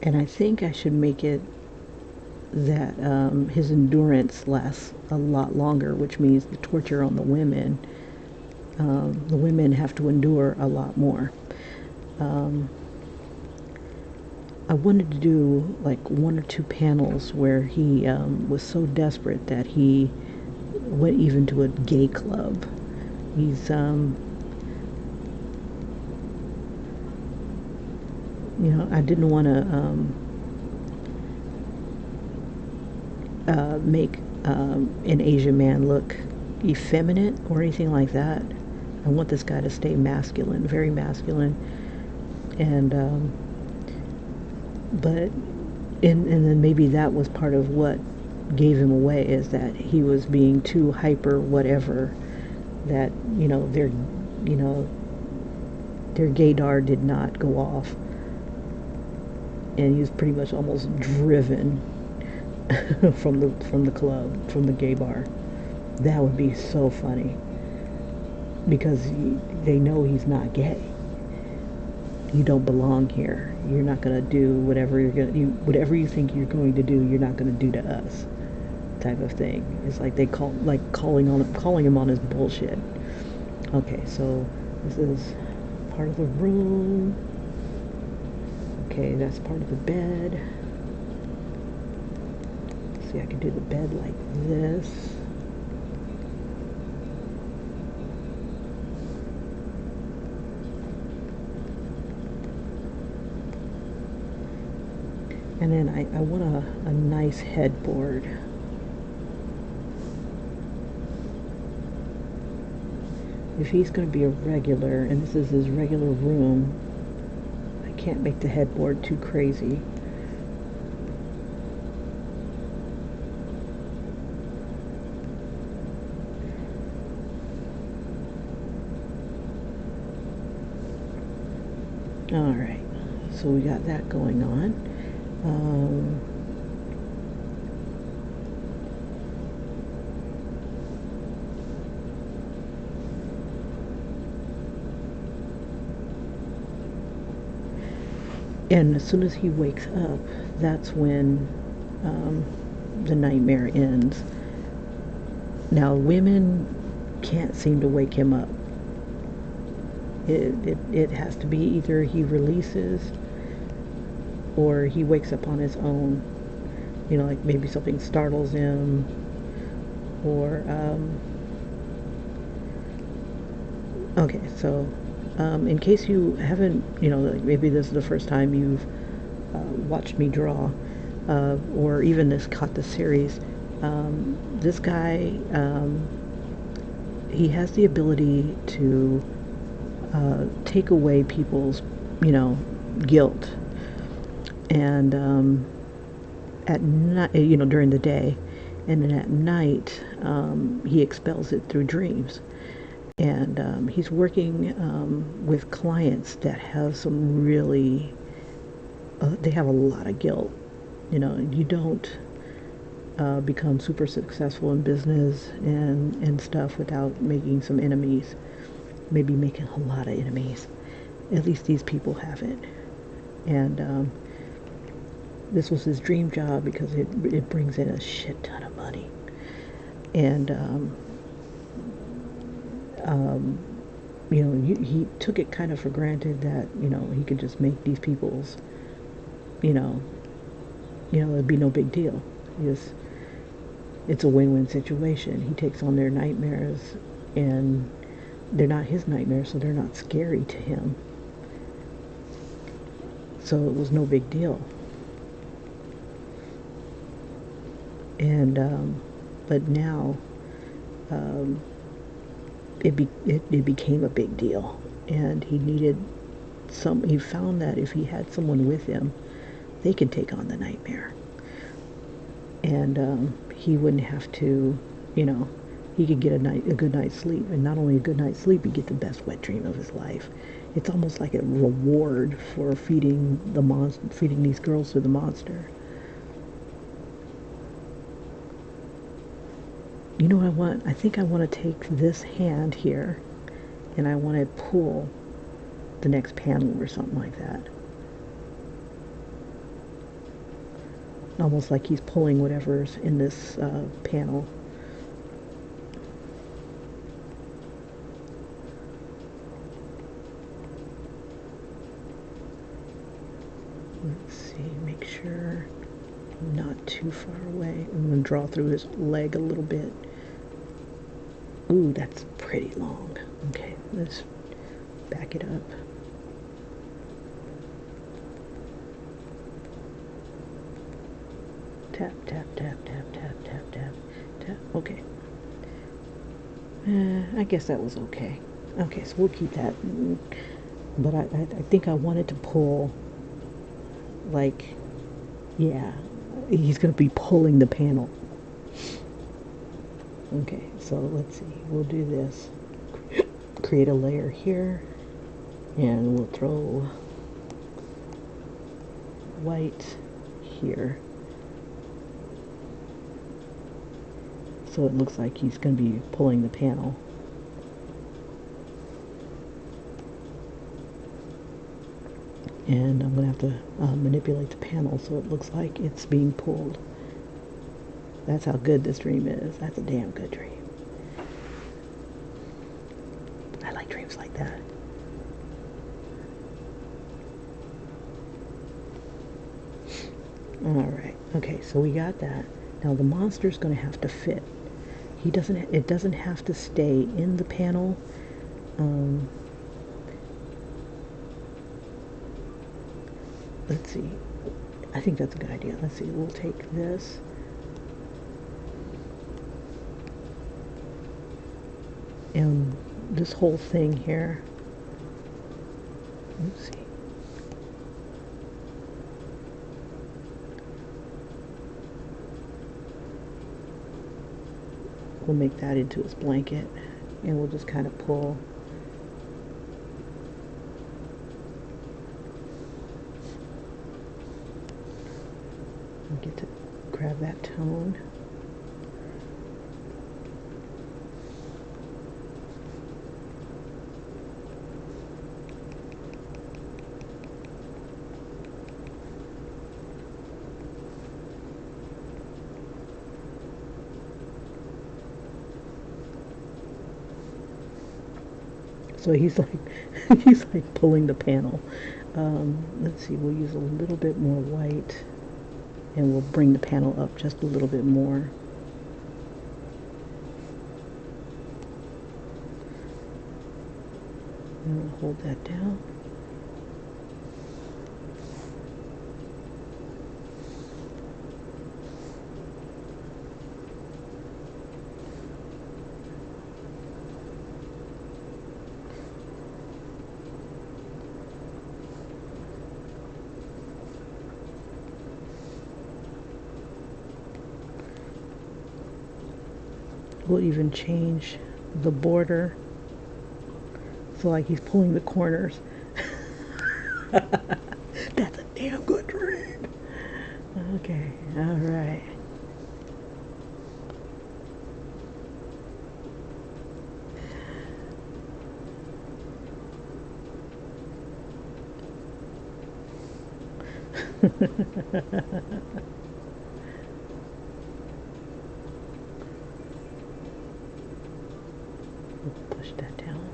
S1: And I think I should make it that his endurance lasts a lot longer, which means the torture on the women have to endure a lot more. I wanted to do like 1 or 2 panels where he was so desperate that he went even to a gay club. He's I didn't want to make an Asian man look effeminate or anything like that. I want this guy to stay masculine, very masculine, and but and then maybe that was part of what gave him away, is that he was being too hyper whatever, that you know their gaydar did not go off, and he was pretty much almost driven from the club, from the gay bar. That would be so funny, because they know he's not gay. You don't belong here. You're not gonna do whatever whatever you think you're going to do. You're not gonna do to us, type of thing. It's like they calling him on his bullshit. Okay, so this is part of the room. Okay, that's part of the bed. See, I can do the bed like this. And then I want a nice headboard. If he's going to be a regular, and this is his regular room, I can't make the headboard too crazy. Alright, so we got that going on. And as soon as he wakes up, that's when the nightmare ends. Now, women can't seem to wake him up. It has to be either he releases or he wakes up on his own. Like maybe something startles him, or okay, so in case you haven't, like maybe this is the first time you've watched me draw, or even caught the series, this guy, he has the ability to take away people's, guilt. And at night, during the day, and then at night, he expels it through dreams. And he's working with clients that have some really, they have a lot of guilt. You don't become super successful in business and stuff without making some enemies. Maybe making a lot of enemies. At least these people have it. And this was his dream job because it brings in a shit ton of money. And he took it kind of for granted that he could just make these people's, it'd be no big deal. It's a win-win situation. He takes on their nightmares, and they're not his nightmares, so they're not scary to him. So it was no big deal. And but now it became a big deal, and he found that if he had someone with him, they could take on the nightmare, and he wouldn't have to, he could get a good night's sleep, and not only a good night's sleep, he'd get the best wet dream of his life. It's almost like a reward for feeding these girls to the monster. What I want? I think I want to take this hand here, and I want to pull the next panel or something like that. Almost like he's pulling whatever's in this panel. Let's see, make sure I'm not too far away. I'm going to draw through his leg a little bit. Ooh, that's pretty long. Okay, let's back it up. Tap, tap, tap, tap, tap, tap, tap, tap. Okay. I guess that was okay. Okay, so we'll keep that. But I think I wanted to pull, like, yeah, he's going to be pulling the panel. Okay, so let's see. We'll do this. Create a layer here, and we'll throw white here. So it looks like he's going to be pulling the panel. And I'm going to have to manipulate the panel so it looks like it's being pulled. That's how good this dream is. That's a damn good dream. I like dreams like that. Alright, okay, so we got that. Now the monster's going to have to fit. It doesn't have to stay in the panel. Let's see. I think that's a good idea. Let's see. We'll take this. And this whole thing here. Let's see. We'll make that into his blanket. And we'll just kind of pull. And get to grab that tone. So he's like, he's like pulling the panel. Let's see, we'll use a little bit more white, and we'll bring the panel up just a little bit more. And we'll hold that down. We'll even change the border. So like he's pulling the corners. That's a damn good dream. Okay, alright. Push that down.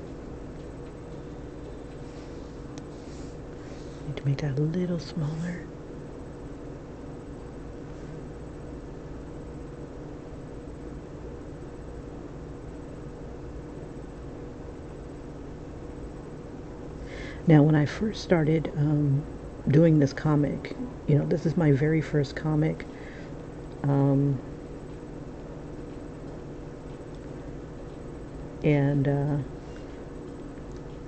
S1: Need to make that a little smaller. Now, when I first started doing this comic, you know, this is my very first comic. And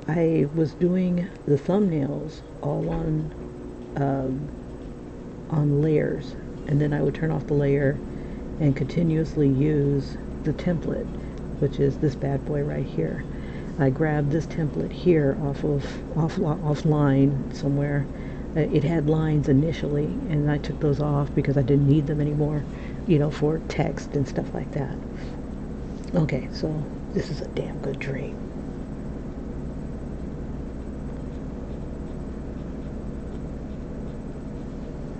S1: I was doing the thumbnails all on layers, and then I would turn off the layer and continuously use the template, which is this bad boy right here. I grabbed this template here offline somewhere. It had lines initially, and I took those off because I didn't need them anymore, you know, for text and stuff like that. Okay, so this is a damn good dream.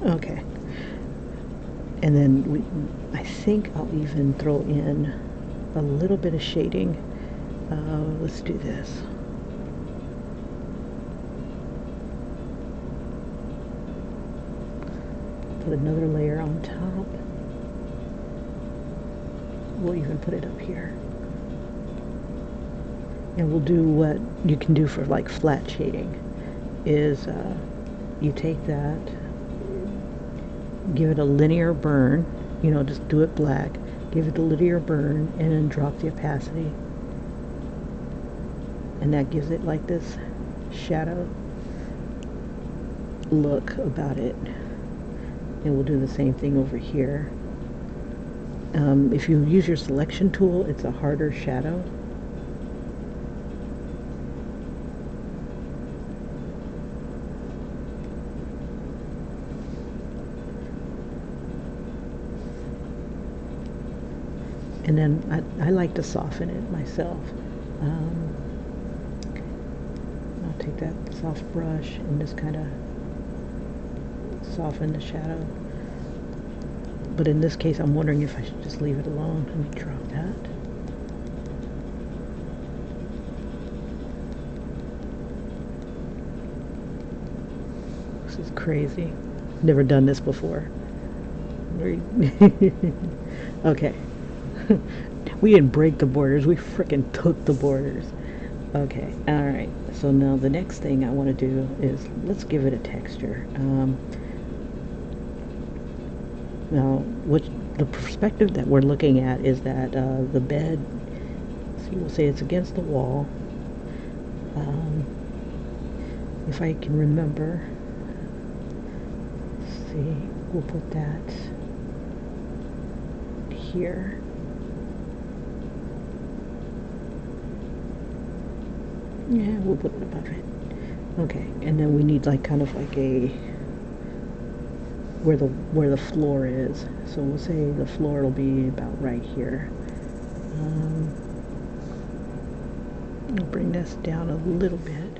S1: Okay. And then I think I'll even throw in a little bit of shading. Let's do this. Put another layer on top. We'll even put it up here. And we'll do what you can do for like flat shading, is you take that, give it a linear burn, you know, just do it black, give it a linear burn, and then drop the opacity. and that gives it like this shadow look about it. And we'll do the same thing over here. If you use your selection tool, it's a harder shadow. And then I like to soften it myself. I'll take that soft brush and just kind of soften the shadow. But in this case, I'm wondering if I should just leave it alone. Let me drop that. This is crazy. Never done this before. Okay. We didn't break the borders. We frickin' took the borders. Okay. All right. So now the next thing I want to do is let's give it a texture. Now, the perspective that we're looking at is that the bed, so we'll say it's against the wall. If I can remember, let's see, we'll put that here. Yeah, we'll put it above it. Okay, and then we need like kind of like a where the floor is. So we'll say the floor will be about right here. I'll bring this down a little bit.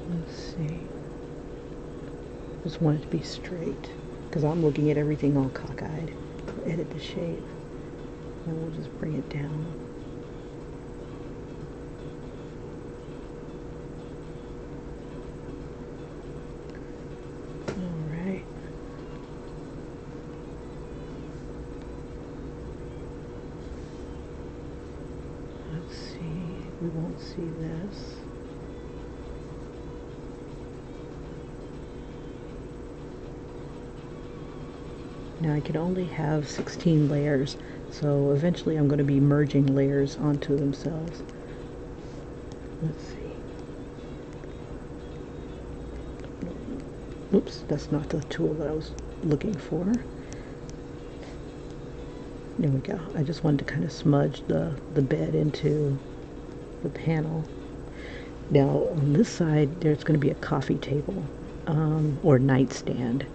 S1: Let's see. Just want it to be straight because I'm looking at everything all cockeyed. Edit the shape. And we'll just bring it down. Alright. Let's see. We won't see this. Now I can only have 16 layers, so eventually I'm going to be merging layers onto themselves. Let's see. Oops, that's not the tool that I was looking for. There we go. I just wanted to kind of smudge the bed into the panel. Now on this side there's going to be a coffee table or nightstand.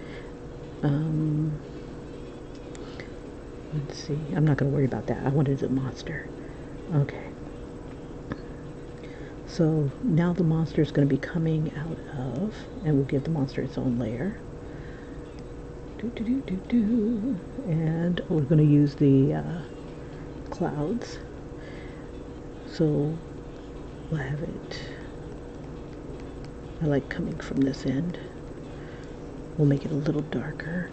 S1: Let's see. I'm not going to worry about that. I wanted a monster. Okay. So now the monster is going to be coming out of, and we'll give the monster its own layer. And we're going to use the clouds. So we'll have it. I like coming from this end. We'll make it a little darker.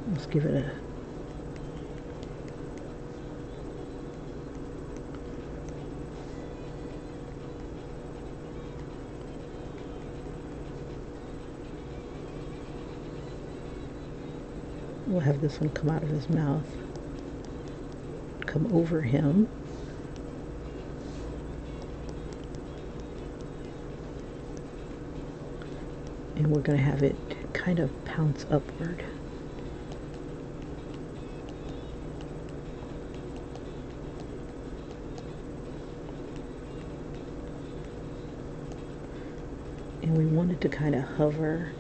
S1: Let's give it a we'll have this one come out of his mouth, come over him. And we're going to have it kind of pounce upward. And we want it to kind of hover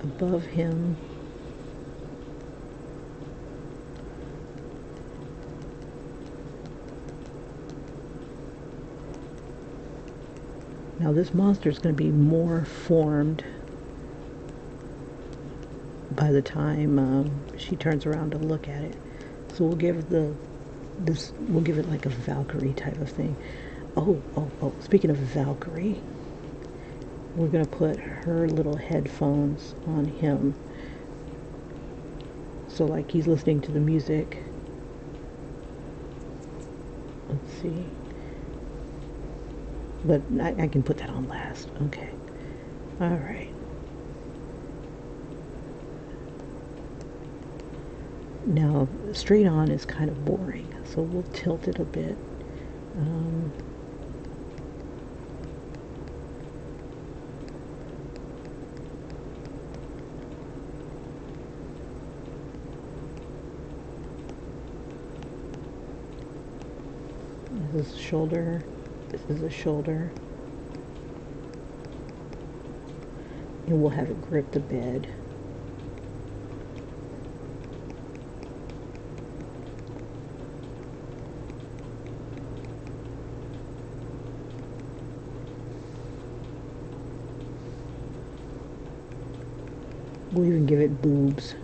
S1: above him. Now this monster is going to be more formed by the time she turns around to look at it. So we'll give we'll give it like a Valkyrie type of thing. Oh, speaking of Valkyrie, we're going to put her little headphones on him. So like he's listening to the music Let's see. But I can put that on last. Okay. All right. Now, straight on is kind of boring, so we'll tilt it a bit. Um, this is a shoulder. This is a shoulder. And we'll have it grip the bed. We'll even give it boobs.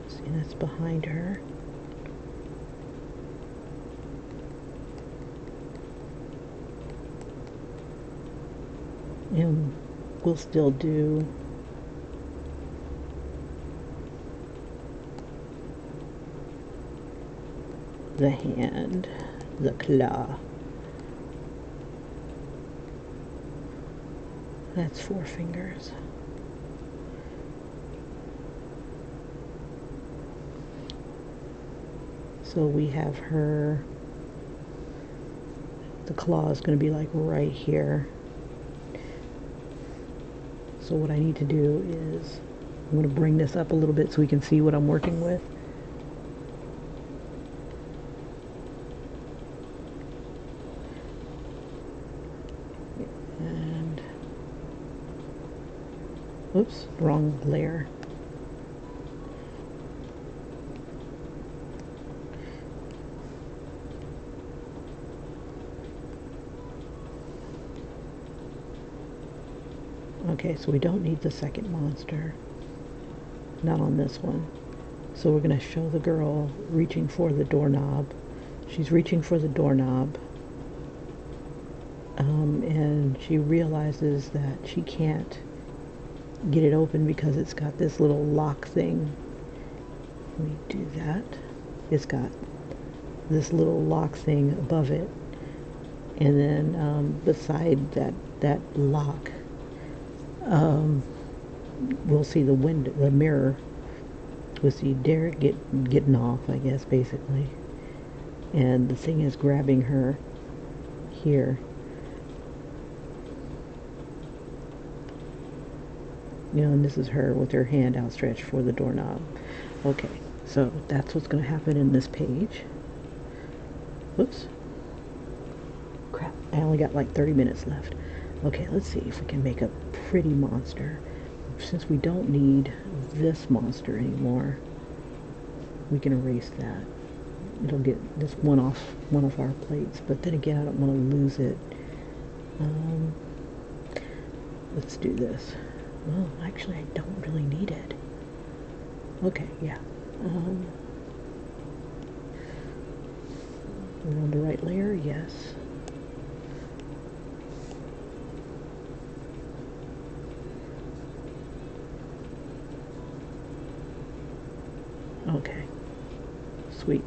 S1: See, that's behind her. And we'll still do the hand, the claw. That's 4 fingers. So we have her, the claw is going to be like right here. So what I need to do is, I'm going to bring this up a little bit so we can see what I'm working with. And, oops, wrong layer. Okay, so we don't need the second monster. Not on this one. So we're going to show the girl reaching for the doorknob. She's reaching for the doorknob. And she realizes that she can't get it open because it's got this little lock thing. Let me do that. It's got this little lock thing above it. And then beside that lock, we'll see the window, the mirror. We'll see Derek getting off, I guess, basically. And the thing is grabbing her here. You know, and this is her with her hand outstretched for the doorknob. Okay, so that's what's going to happen in this page. Whoops. Crap, I only got like 30 minutes left. Okay, let's see if we can make a pretty monster. Since we don't need this monster anymore, we can erase that. It'll get this one off one of our plates, but then again, I don't want to lose it. Let's do this. Well, actually, I don't really need it. Okay, yeah. We're on the right layer, yes. Okay, sweet.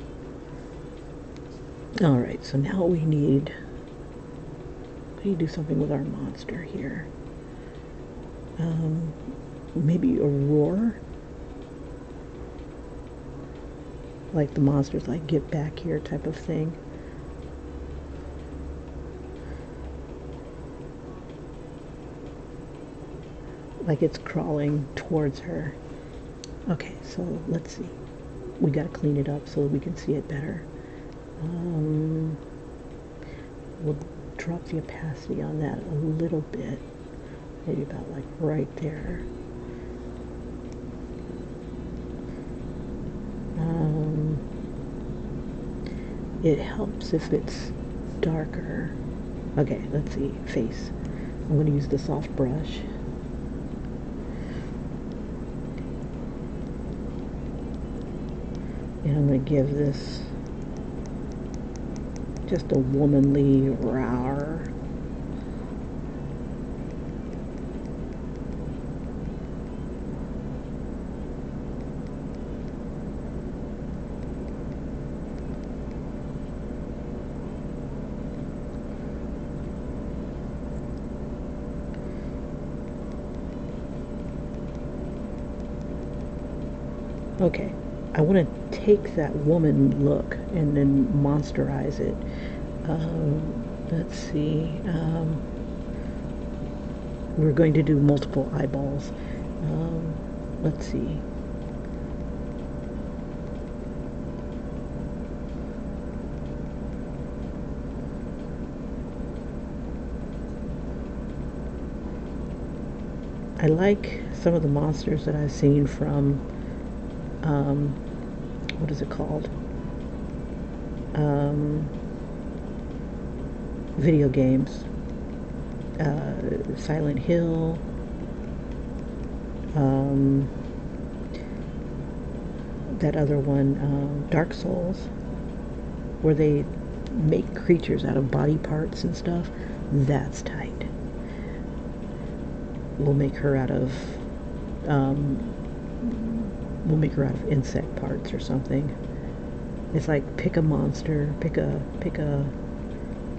S1: Alright, so now we need to do something with our monster here. Maybe a roar? Like the monster's like, get back here type of thing. Like it's crawling towards her. Okay, so let's see. We gotta clean it up so we can see it better. We'll drop the opacity on that a little bit. Maybe about like right there. It helps if it's darker. Okay, let's see. Face. I'm going to use the soft brush. And I'm going to give this just a womanly roar. Okay, I want to take that woman look and then monsterize it. Let's see. We're going to do multiple eyeballs. Let's see. I like some of the monsters that I've seen from, what is it called? Video games. Silent Hill. That other one, Dark Souls, where they make creatures out of body parts and stuff. That's tight. We'll make her out of insect parts or something. It's like pick a monster, pick an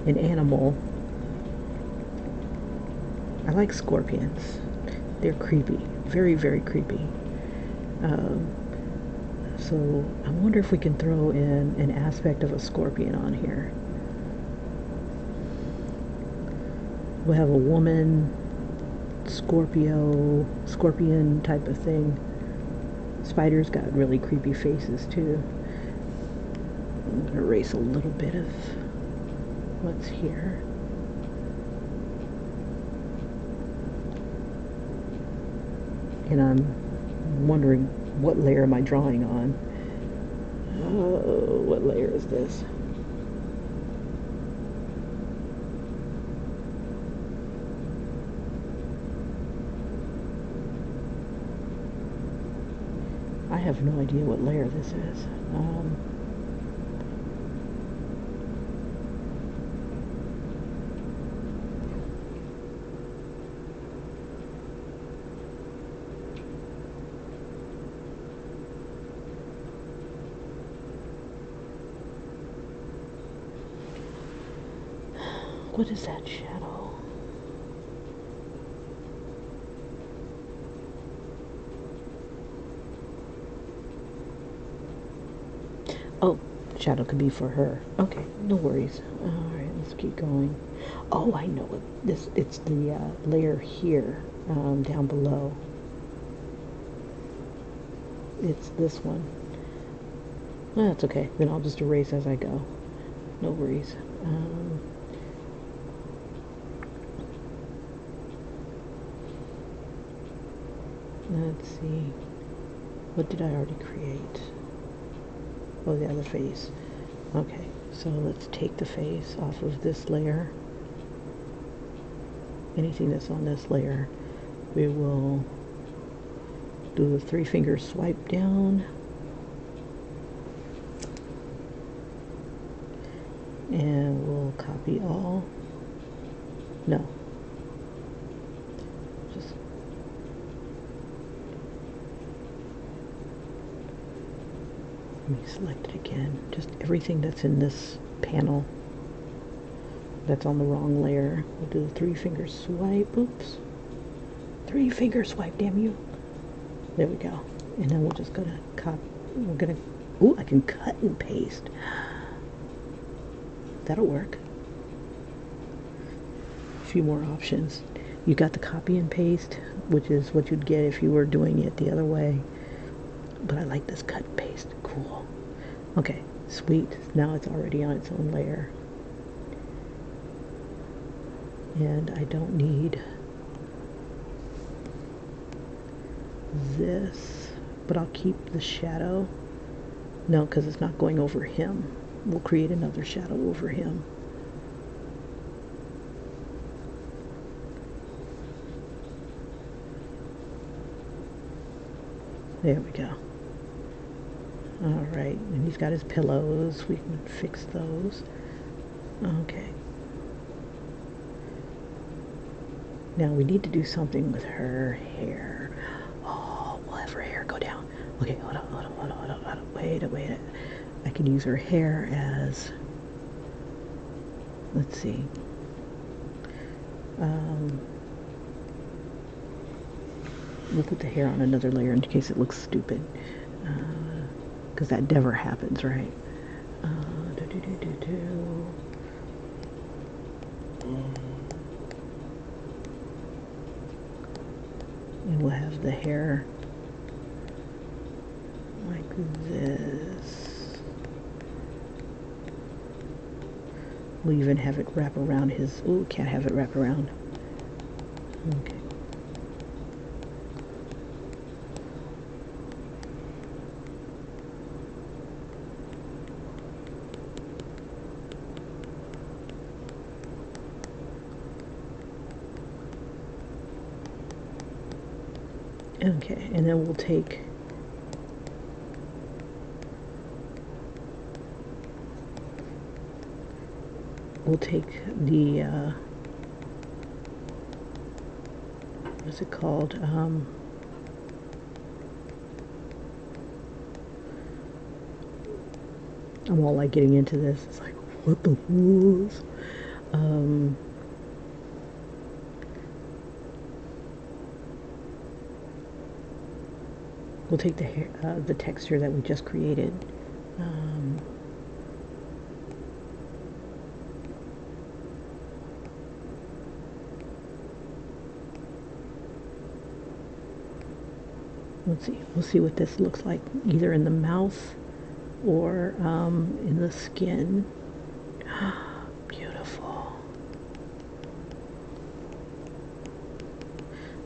S1: animal. I like scorpions. They're creepy, very, very creepy. So I wonder if we can throw in an aspect of a scorpion on here. We'll have a woman, scorpion type of thing. Spiders got really creepy faces too. I'm going to erase a little bit of what's here. And I'm wondering, what layer am I drawing on? What layer is this? I have no idea what layer this is. What is that shadow? Oh, shadow could be for her. Okay, no worries. Alright, let's keep going. Oh, I know it. It's the layer here, down below. It's this one. That's okay. Then I'll just erase as I go. No worries. Let's see. What did I already create? Oh, yeah, the face. Okay, so let's take the face off of this layer. Anything that's on this layer, we will do the 3-finger swipe down. And we'll copy all. No. Just let me select it again. Just everything that's in this panel that's on the wrong layer. We'll do the 3-finger swipe. Oops. 3-finger swipe, damn you. There we go. And then we're just gonna copy. We're gonna. Ooh, I can cut and paste. That'll work. A few more options. You got the copy and paste, which is what you'd get if you were doing it the other way. But I like this cut and paste. Cool. Okay, sweet. Now it's already on its own layer. And I don't need this, but I'll keep the shadow. No, because it's not going over him. We'll create another shadow over him. There we go. All right, and he's got his pillows. We can fix those. Okay. Now we need to do something with her hair. Oh, we'll have her hair go down. Okay, hold on. Wait. I can use her hair as, let's see. We'll put the hair on another layer in case it looks stupid. Because that never happens, right? And we'll have the hair like this. We'll even have it wrap around his, ooh, can't have it wrap around. Okay. Okay, and then we'll take the what's it called? I'm all like getting into this. It's like, what the rules? We'll take the hair, the texture that we just created. Let's see. We'll see what this looks like, either in the mouth or in the skin. Beautiful.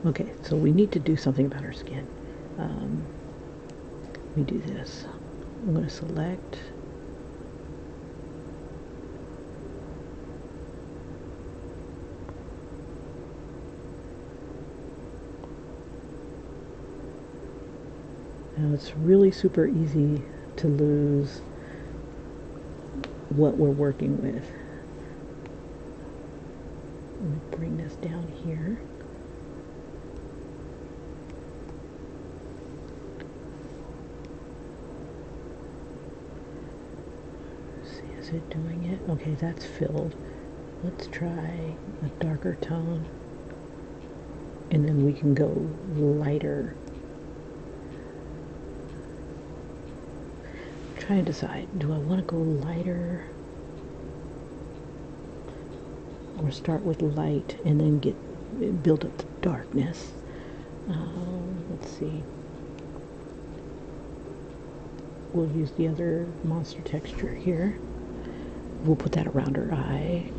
S1: Okay, so we need to do something about her skin. We do this. I'm going to select. Now it's really super easy to lose what we're working with. Let me bring this down here. Is it doing it? Okay, that's filled. Let's try a darker tone. And then we can go lighter. Try and decide, do I want to go lighter? Or start with light and then build up the darkness? Let's see. We'll use the other monster texture here. We'll put that around her eye.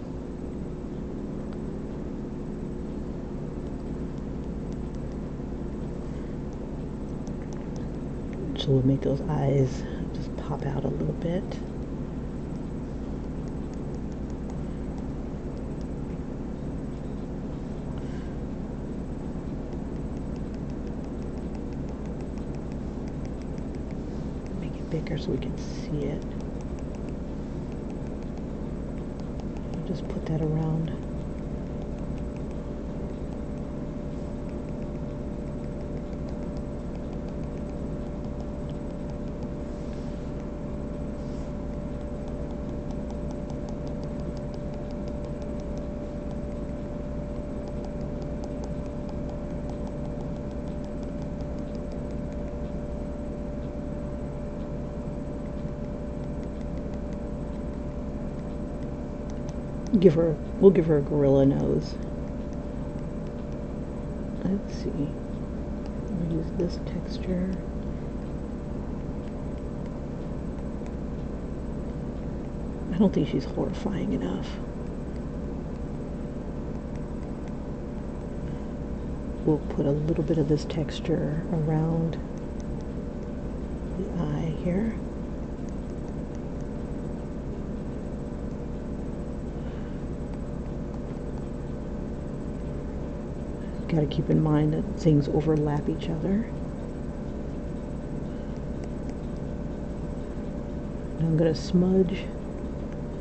S1: So we'll make those eyes just pop out a little bit. Make it bigger so we can see it. Just put that around. We'll give her a gorilla nose. Let's see. We'll use this texture. I don't think she's horrifying enough. We'll put a little bit of this texture around the eye here. Got to keep in mind that things overlap each other. I'm going to smudge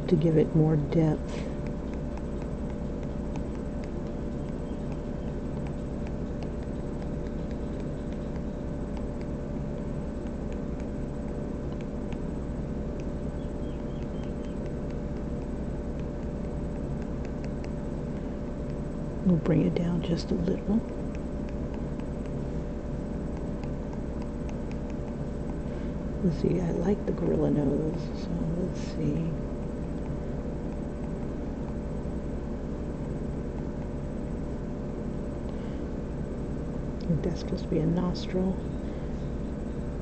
S1: to give it more depth. We'll bring it down just a little. Let's see, I like the gorilla nose, so let's see. I think that's supposed to be a nostril.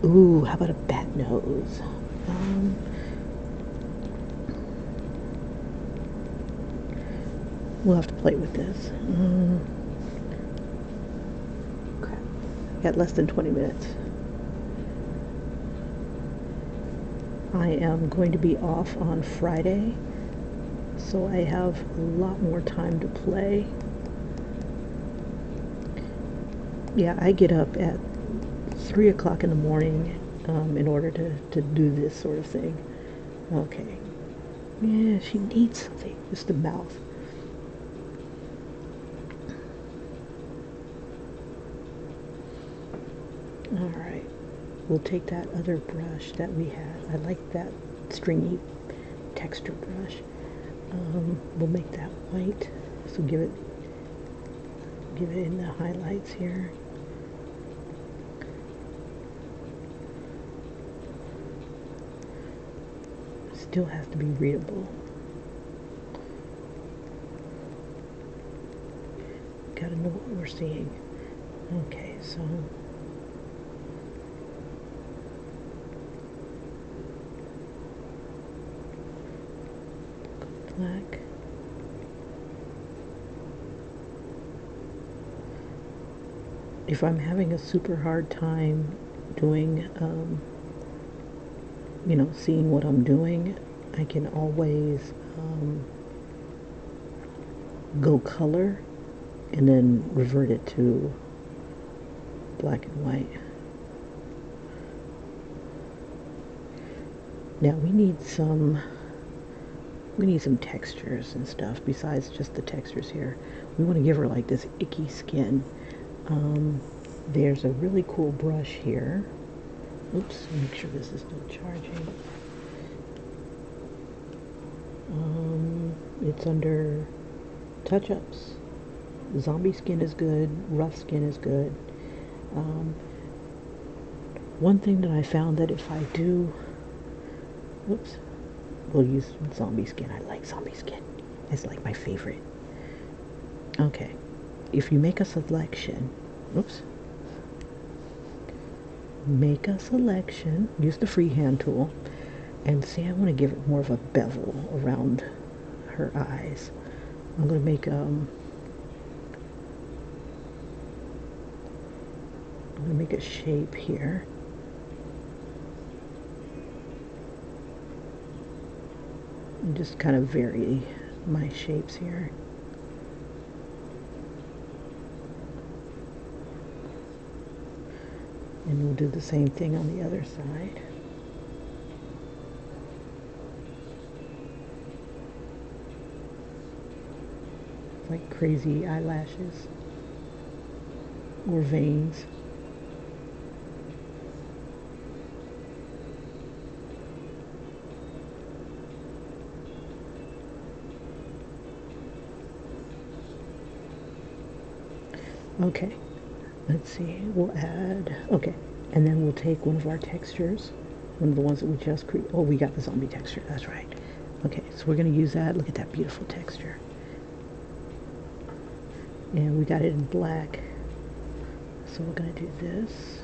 S1: Ooh, how about a bat nose? We'll have to play with this. Okay, got less than 20 minutes. I am going to be off on Friday, so I have a lot more time to play. Yeah, I get up at 3 o'clock in the morning in order to do this sort of thing. Okay. Yeah, she needs something. Just the mouth. Alright. We'll take that other brush that we had. I like that stringy texture brush. We'll make that white. So give it in the highlights here. Still has to be readable. Gotta know what we're seeing. Okay, so black. If I'm having a super hard time doing, seeing what I'm doing, I can always go color and then revert it to black and white. Now we need some textures and stuff besides just the textures here. We want to give her like this icky skin. There's a really cool brush here. Oops, make sure this is still charging. It's under touch-ups. Zombie skin is good, rough skin is good. One thing that I found that if I do, whoops, we'll use zombie skin. I like zombie skin. It's like my favorite. Okay, if you make a selection, oops, make a selection, use the freehand tool, and see, I want to give it more of a bevel around her eyes. I'm going to make a shape here. And just kind of vary my shapes here. And we'll do the same thing on the other side. Like crazy eyelashes or veins. Okay, let's see, we'll add, okay, and then we'll take one of our textures, one of the ones that we just created. Oh, we got the zombie texture, that's right. Okay, so we're going to use that. Look at that beautiful texture. And we got it in black. So we're going to do this.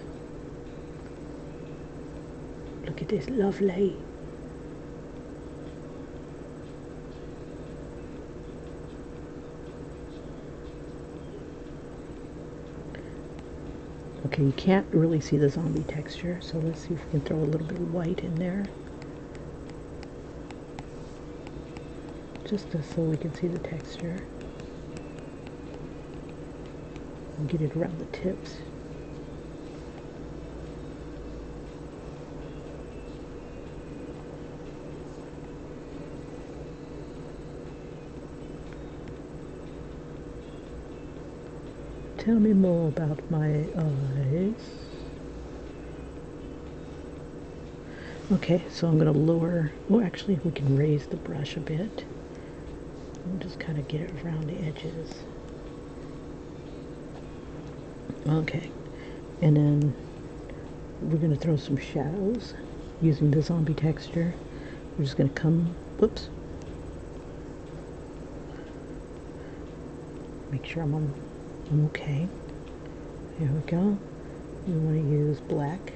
S1: Look at this, lovely. Okay, you can't really see the zombie texture, so let's see if we can throw a little bit of white in there. Just so we can see the texture. And get it around the tips. Tell me more about my eyes. Okay, so I'm going to lower, well actually we can raise the brush a bit. And just kind of get it around the edges. Okay, and then we're going to throw some shadows using the zombie texture. We're just going to come, whoops. Make sure I'm okay. Here we go. We want to use black.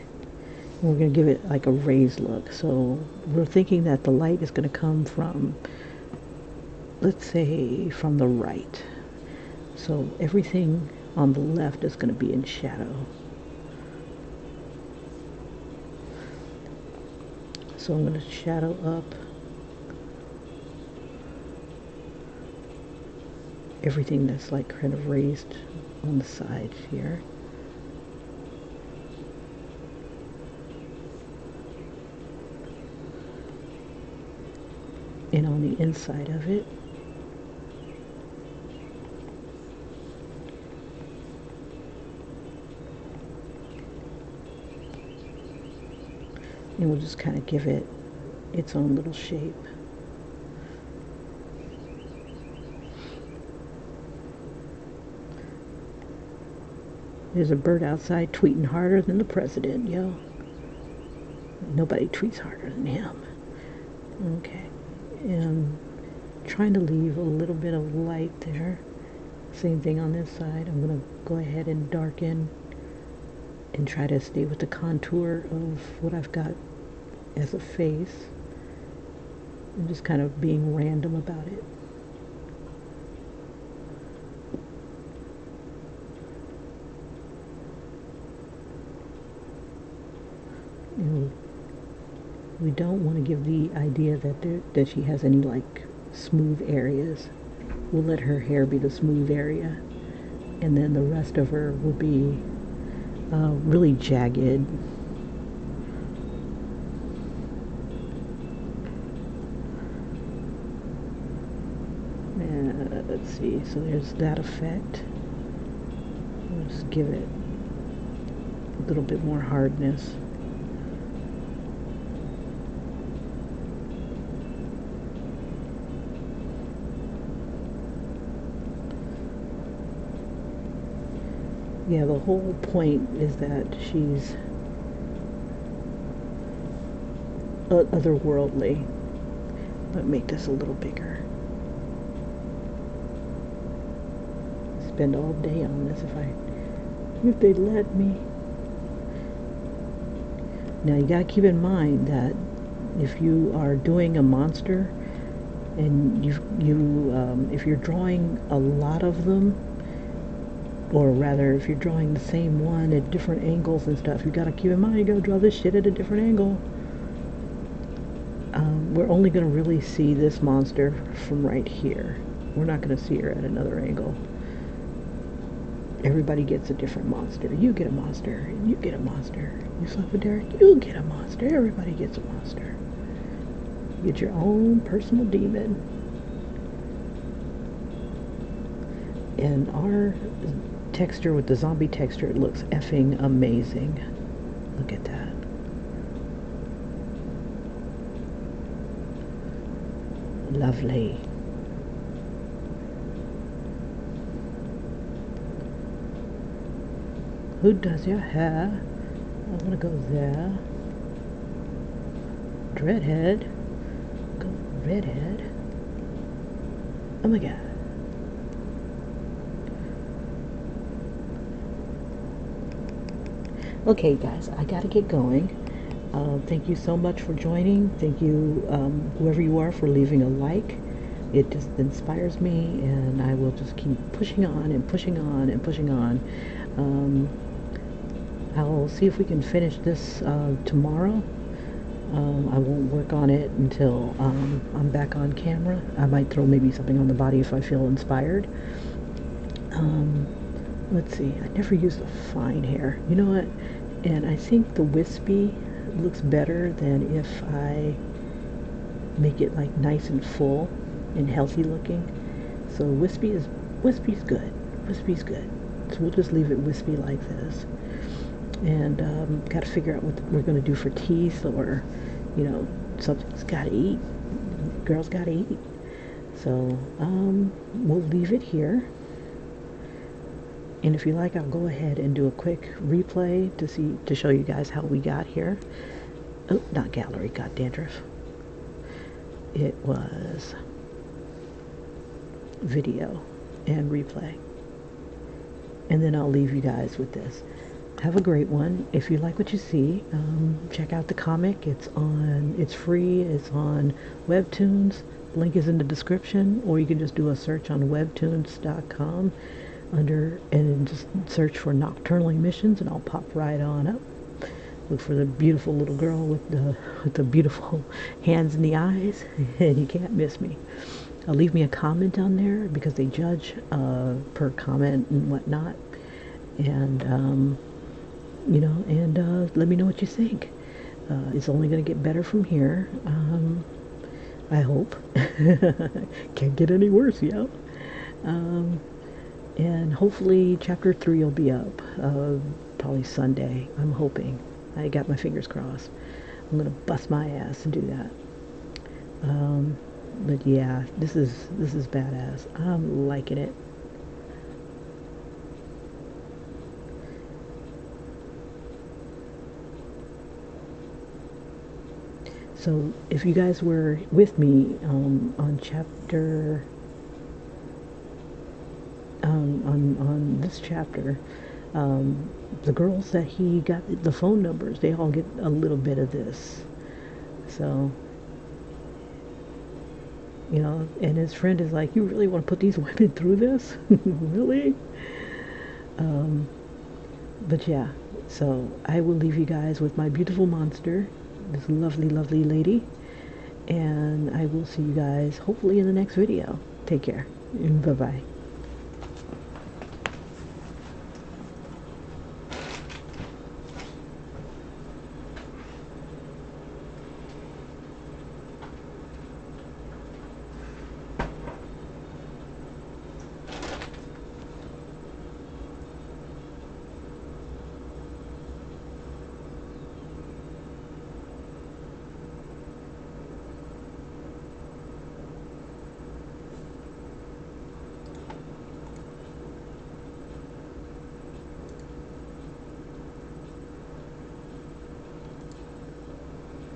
S1: And we're going to give it like a raised look. So we're thinking that the light is going to come from, let's say, from the right. So everything on the left is going to be in shadow. So I'm going to shadow up everything that's like kind of raised on the sides here. And on the inside of it. And we'll just kind of give it its own little shape. There's a bird outside tweeting harder than the president, yo. Nobody tweets harder than him. Okay. And trying to leave a little bit of light there. Same thing on this side. I'm going to go ahead and darken and try to stay with the contour of what I've got as a face. I'm just kind of being random about it. And we don't want to give the idea that she has any like smooth areas. We'll let her hair be the smooth area, and then the rest of her will be really jagged. Let's see, so there's that effect. We'll just give it a little bit more hardness. Yeah, the whole point is that she's otherworldly. But make this a little bigger. Spend all day on this if they let me. Now you gotta keep in mind that if you are doing a monster and if you're drawing a lot of them, or rather if you're drawing the same one at different angles and stuff, you gotta keep in mind you gotta draw this shit at a different angle. We're only gonna really see this monster from right here. We're not gonna see her at another angle. Everybody gets a different monster. You get a monster. You get a monster. You slept with Derek. You get a monster. Everybody gets a monster. You get your own personal demon. And our texture with the zombie texture, it looks effing amazing. Look at that. Lovely. Who does your hair? I'm gonna go there. Redhead. Go redhead. Oh my god. Okay, guys, I gotta get going. Thank you so much for joining. Thank you, whoever you are, for leaving a like. It just inspires me, and I will just keep pushing on and pushing on and pushing on. I'll see if we can finish this tomorrow. I won't work on it until I'm back on camera. I might throw maybe something on the body if I feel inspired. Let's see, I never used a fine hair. You know what? And I think the wispy looks better than if I make it like nice and full and healthy looking. So wispy's good. Wispy's good. So we'll just leave it wispy like this. And got to figure out what we're going to do for tea. So we're, you know, something's got to eat. Girls got to eat. So we'll leave it here. And if you like, I'll go ahead and do a quick replay to show you guys how we got here. Oh, not gallery, got dandruff. It was video and replay. And then I'll leave you guys with this. Have a great one. If you like what you see, check out the comic. It's free. It's on Webtoons. Link is in the description, or you can just do a search on webtoons.com and just search for Nocturnal Emissions, and I'll pop right on up. Look for the beautiful little girl with the beautiful hands and the eyes, and you can't miss me. Leave me a comment down there because they judge per comment and whatnot, and let me know what you think. It's only going to get better from here. I hope. Can't get any worse, yeah. And hopefully chapter 3 will be up probably Sunday. I'm hoping. I got my fingers crossed. I'm gonna bust my ass and do that. But yeah, this is badass. I'm liking it. So if you guys were with me on chapter on this chapter, the girls that he got the phone numbers, they all get a little bit of this. So, you know, and his friend is like, you really want to put these women through this? Really? But yeah, so I will leave you guys with my beautiful monster, this lovely, lovely lady, and I will see you guys hopefully in the next video. Take care. Bye-bye.